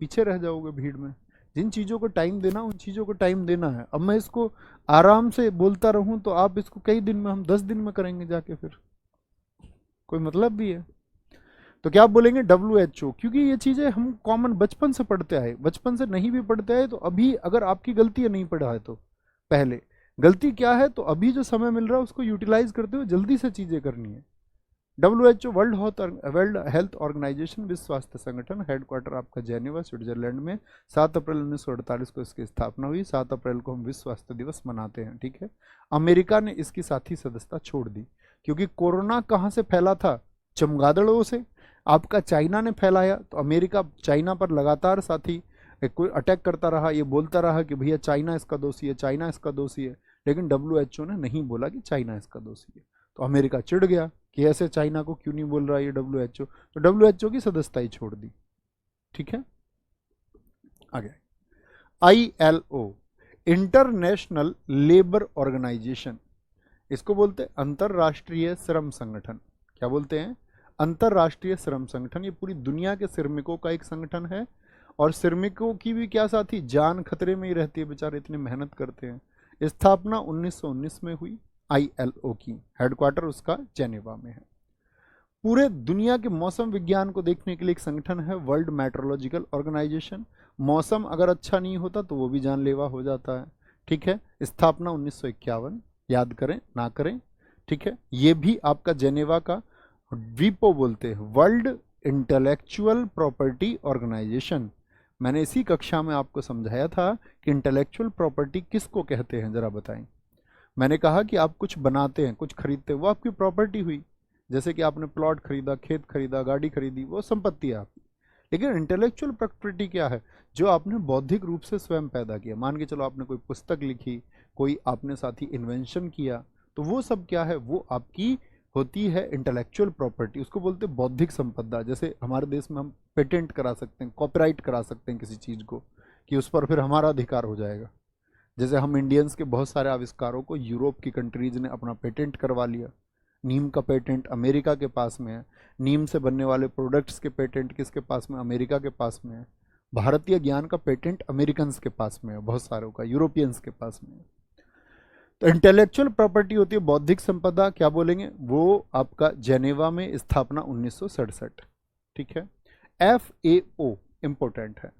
पीछे रह जाओगे भीड़ में। जिन चीज़ों को टाइम देना उन चीज़ों को टाइम देना है। अब मैं इसको आराम से बोलता रहूं तो आप इसको कई दिन में, हम 10 दिन में करेंगे जाके, फिर कोई मतलब भी है। तो क्या आप बोलेंगे WHO, क्योंकि ये चीज़ें हम कॉमन बचपन से पढ़ते आए, बचपन से नहीं भी पढ़ते आए तो अभी अगर आपकी गलती है नहीं पढ़ा है तो पहले गलती क्या है, तो अभी जो समय मिल रहा है उसको यूटिलाइज करते हुए जल्दी से चीज़ें करनी है। WHO वर्ल्ड हेल्थ ऑर्गेनाइजेशन, विश्व स्वास्थ्य संगठन, हेडक्वार्टर आपका जेनेवा स्विट्जरलैंड में। 7 अप्रैल 1948 को इसकी स्थापना हुई। 7 अप्रैल को हम विश्व स्वास्थ्य दिवस मनाते हैं, ठीक है। अमेरिका ने इसकी साथी सदस्यता छोड़ दी, क्योंकि कोरोना कहाँ से फैला था, चमगादड़ों से। आपका चाइना ने फैलाया, तो अमेरिका चाइना पर लगातार साथी कोई अटैक करता रहा, ये बोलता रहा कि भैया चाइना इसका दोषी है, चाइना इसका दोषी है। लेकिन WHO ने नहीं बोला कि चाइना इसका दोषी है, तो अमेरिका चिढ़ गया कि ऐसे चाइना को क्यों नहीं बोल रहा ये WHO, तो WHO की सदस्यता ही छोड़ दी, ठीक है। आगे ILO, इंटरनेशनल लेबर ऑर्गेनाइजेशन, इसको बोलते हैं अंतरराष्ट्रीय श्रम संगठन। क्या बोलते हैं, अंतरराष्ट्रीय श्रम संगठन। ये पूरी दुनिया के श्रमिकों का एक संगठन है, और श्रमिकों की भी क्या साथी, जान खतरे में ही रहती है, बेचारे इतने मेहनत करते हैं। स्थापना 1919 में हुई ILO की, हेडक्वार्टर उसका जेनेवा में है। पूरे दुनिया के मौसम विज्ञान को देखने के लिए एक संगठन है, वर्ल्ड मेट्रोलॉजिकल ऑर्गेनाइजेशन। मौसम अगर अच्छा नहीं होता तो वो भी जानलेवा हो जाता है, ठीक है। स्थापना 1951, याद करें ना करें, ठीक है। ये भी आपका जेनेवा का, वीपो बोलते हैं, वर्ल्ड इंटेलेक्चुअल प्रॉपर्टी ऑर्गेनाइजेशन। मैंने इसी कक्षा में आपको समझाया था कि इंटेलेक्चुअल प्रॉपर्टी किसको कहते हैं, जरा बताएं। मैंने कहा कि आप कुछ बनाते हैं, कुछ खरीदते हैं, वो आपकी प्रॉपर्टी हुई। जैसे कि आपने प्लॉट खरीदा, खेत खरीदा, गाड़ी खरीदी, वो संपत्ति है आपकी। लेकिन इंटेलेक्चुअल प्रॉपर्टी क्या है, जो आपने बौद्धिक रूप से स्वयं पैदा किया। मान के चलो आपने कोई पुस्तक लिखी, कोई आपने साथी इन्वेंशन किया, तो वो सब क्या है, वो आपकी होती है इंटेलेक्चुअल प्रॉपर्टी, उसको बोलते हैं बौद्धिक संपदा। जैसे हमारे देश में हम पेटेंट करा सकते हैं, कॉपीराइट करा सकते हैं किसी चीज़ को, कि उस पर फिर हमारा अधिकार हो जाएगा। जैसे हम इंडियंस के बहुत सारे आविष्कारों को यूरोप की कंट्रीज ने अपना पेटेंट करवा लिया, नीम का पेटेंट अमेरिका के पास में है। नीम से बनने वाले प्रोडक्ट्स के पेटेंट किसके पास में? अमेरिका के पास में है। भारतीय ज्ञान का पेटेंट अमेरिकन्स के पास में है, बहुत सारों का यूरोपियंस के पास में है। तो इंटेलेक्चुअल प्रॉपर्टी होती है बौद्धिक संपदा, क्या बोलेंगे? वो आपका जेनेवा में स्थापना 1967, ठीक है। FAO इंपॉर्टेंट है,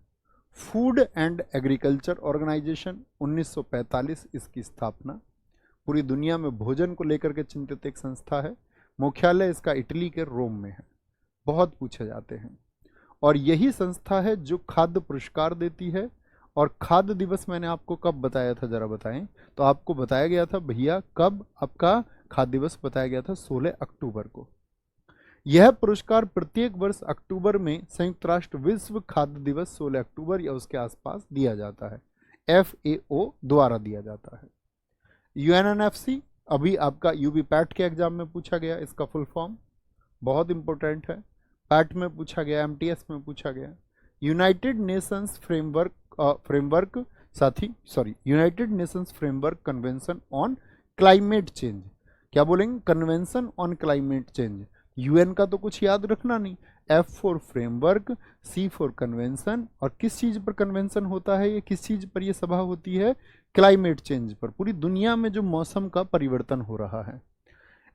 फूड एंड एग्रीकल्चर ऑर्गेनाइजेशन, 1945 इसकी स्थापना। पूरी दुनिया में भोजन को लेकर के चिंतित एक संस्था है। मुख्यालय इसका इटली के रोम में है। बहुत पूछे जाते हैं। और यही संस्था है जो खाद्य पुरस्कार देती है। और खाद्य दिवस मैंने आपको कब बताया था, जरा बताएं। तो आपको बताया गया था भैया, कब आपका खाद्य दिवस बताया गया था? 16 अक्टूबर को। यह पुरस्कार प्रत्येक वर्ष अक्टूबर में संयुक्त राष्ट्र विश्व खाद्य दिवस 16 अक्टूबर या उसके आसपास दिया जाता है। FAO द्वारा दिया जाता है। UNNFC अभी आपका यूबी पैट के एग्जाम में पूछा गया, इसका फुल फॉर्म बहुत इंपॉर्टेंट है। पैट में पूछा गया, MTS में पूछा गया। United Nations framework United Nations framework convention on climate change. क्या बोलेंगे? Convention on climate change. UN का तो कुछ याद रखना नहीं। F for framework, C for convention. और किस चीज पर कन्वेंशन होता है ये, किस चीज पर ये सभा होती है? क्लाइमेट चेंज पर। पूरी दुनिया में जो मौसम का परिवर्तन हो रहा है।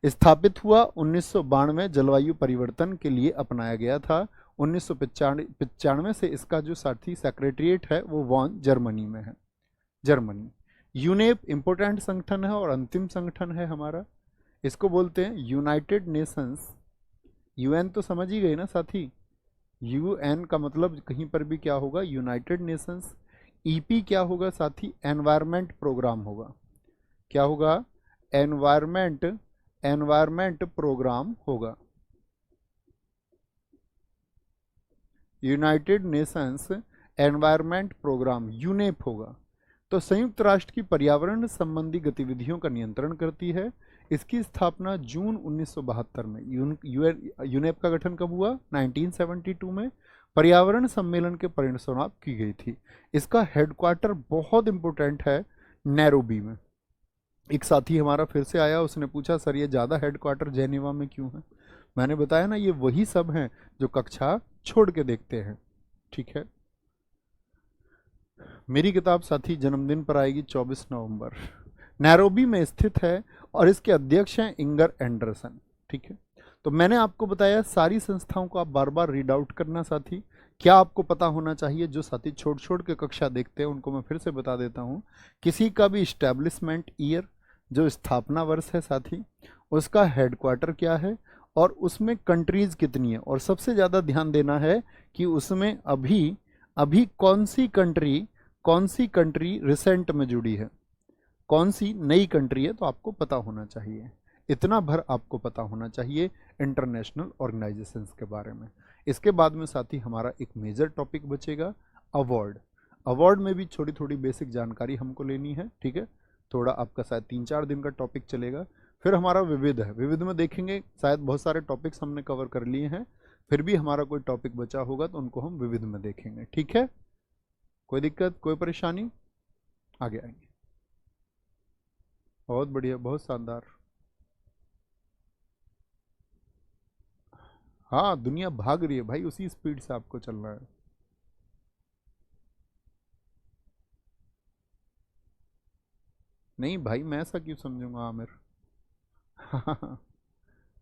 स्थापित हुआ 1992, जलवायु परिवर्तन के लिए अपनाया गया था। 1995 से इसका जो साथी सेक्रेटरिएट है वो वॉन जर्मनी में है, जर्मनी। यूनेप इंपोर्टेंट संगठन है और अंतिम संगठन है हमारा। इसको बोलते हैं यूनाइटेड नेशंस। UN तो समझ ही गए ना साथी। UN का मतलब कहीं पर भी क्या होगा? United Nations. EP क्या होगा साथी? एनवायरमेंट प्रोग्राम होगा। क्या होगा? एनवायरमेंट प्रोग्राम होगा। United Nations environment programme, UNEP होगा। तो संयुक्त राष्ट्र की पर्यावरण संबंधी गतिविधियों का नियंत्रण करती है। इसकी स्थापना जून 1972 में। यूनेप का गठन कब हुआ? 1972 में। पर्यावरण सम्मेलन के परिसमाप्त की गई थी। इसका हेडक्वार्टर बहुत इंपॉर्टेंट है, नैरोबी में। एक साथी हमारा फिर से आया, उसने पूछा सर ये ज़्यादा हेडक्वार्टर जेनेवा में क्यों है? मैंने बताया ना, ये वही सब हैं जो कक्षा छोड़ के देखते हैं, ठीक है। मेरी किताब साथी जन्मदिन पर आएगी 24 नवंबर। नैरोबी में स्थित है और इसके अध्यक्ष हैं इंगर एंडरसन, ठीक है। तो मैंने आपको बताया सारी संस्थाओं को आप बार बार रीड आउट करना साथी। क्या आपको पता होना चाहिए? जो साथी छोड़ छोड़ के कक्षा देखते हैं उनको मैं फिर से बता देता हूँ। किसी का भी इस्टेब्लिशमेंट ईयर, जो स्थापना वर्ष है साथी, उसका हेडक्वार्टर क्या है और उसमें कंट्रीज कितनी है। और सबसे ज़्यादा ध्यान देना है कि उसमें अभी कौन सी कंट्री रिसेंट में जुड़ी है, कौन सी नई कंट्री है, तो आपको पता होना चाहिए। इतना भर आपको पता होना चाहिए इंटरनेशनल ऑर्गेनाइजेशंस के बारे में। इसके बाद में साथी हमारा एक मेजर टॉपिक बचेगा, अवार्ड में भी थोड़ी थोड़ी बेसिक जानकारी हमको लेनी है, ठीक है। थोड़ा आपका शायद 3-4 दिन का टॉपिक चलेगा। फिर हमारा विविध है, विविध में देखेंगे शायद बहुत सारे टॉपिक्स हमने कवर कर लिए हैं, फिर भी हमारा कोई टॉपिक बचा होगा तो उनको हम विविध में देखेंगे, ठीक है। कोई दिक्कत, कोई परेशानी? आगे आएंगे। बहुत बढ़िया, बहुत शानदार। हाँ, दुनिया भाग रही है भाई, उसी स्पीड से आपको चलना है। नहीं भाई, मैं ऐसा क्यों समझूंगा Aamir?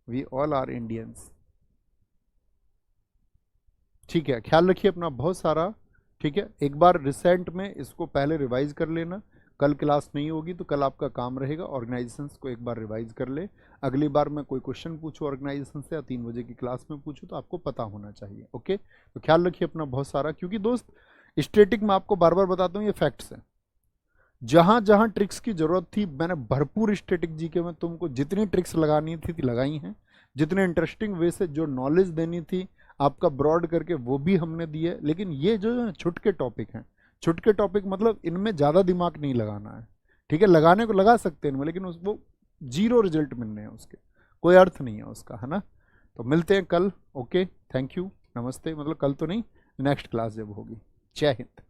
We all are Indians. ठीक है, ख्याल रखिए अपना बहुत सारा, ठीक है। एक बार रिसेंट में इसको पहले रिवाइज कर लेना। कल क्लास नहीं होगी तो कल आपका काम रहेगा ऑर्गेनाइजेशंस को एक बार रिवाइज कर ले। अगली बार मैं कोई क्वेश्चन पूछूं ऑर्गेनाइजेशन से या 3 बजे की क्लास में पूछूं तो आपको पता होना चाहिए, ओके। तो ख्याल रखिए अपना बहुत सारा, क्योंकि दोस्त स्टैटिक में आपको बार बार बताता हूँ ये फैक्ट्स हैं। जहां जहां ट्रिक्स की जरूरत थी मैंने भरपूर स्टैटिक जीके में तुमको जितनी ट्रिक्स लगानी थी लगाई हैं। जितने इंटरेस्टिंग वे से जो नॉलेज देनी थी आपका ब्रॉड करके वो भी हमने दी है। लेकिन ये जो छुटके टॉपिक हैं, छुटके टॉपिक मतलब इनमें ज़्यादा दिमाग नहीं लगाना है, ठीक है। लगाने को लगा सकते हैं इनमें, लेकिन वो 0 रिजल्ट मिलने हैं, उसके कोई अर्थ नहीं है उसका, है ना। तो मिलते हैं कल, ओके। थैंक यू, नमस्ते। मतलब कल तो नहीं, नेक्स्ट क्लास जब होगी। जय हिंद।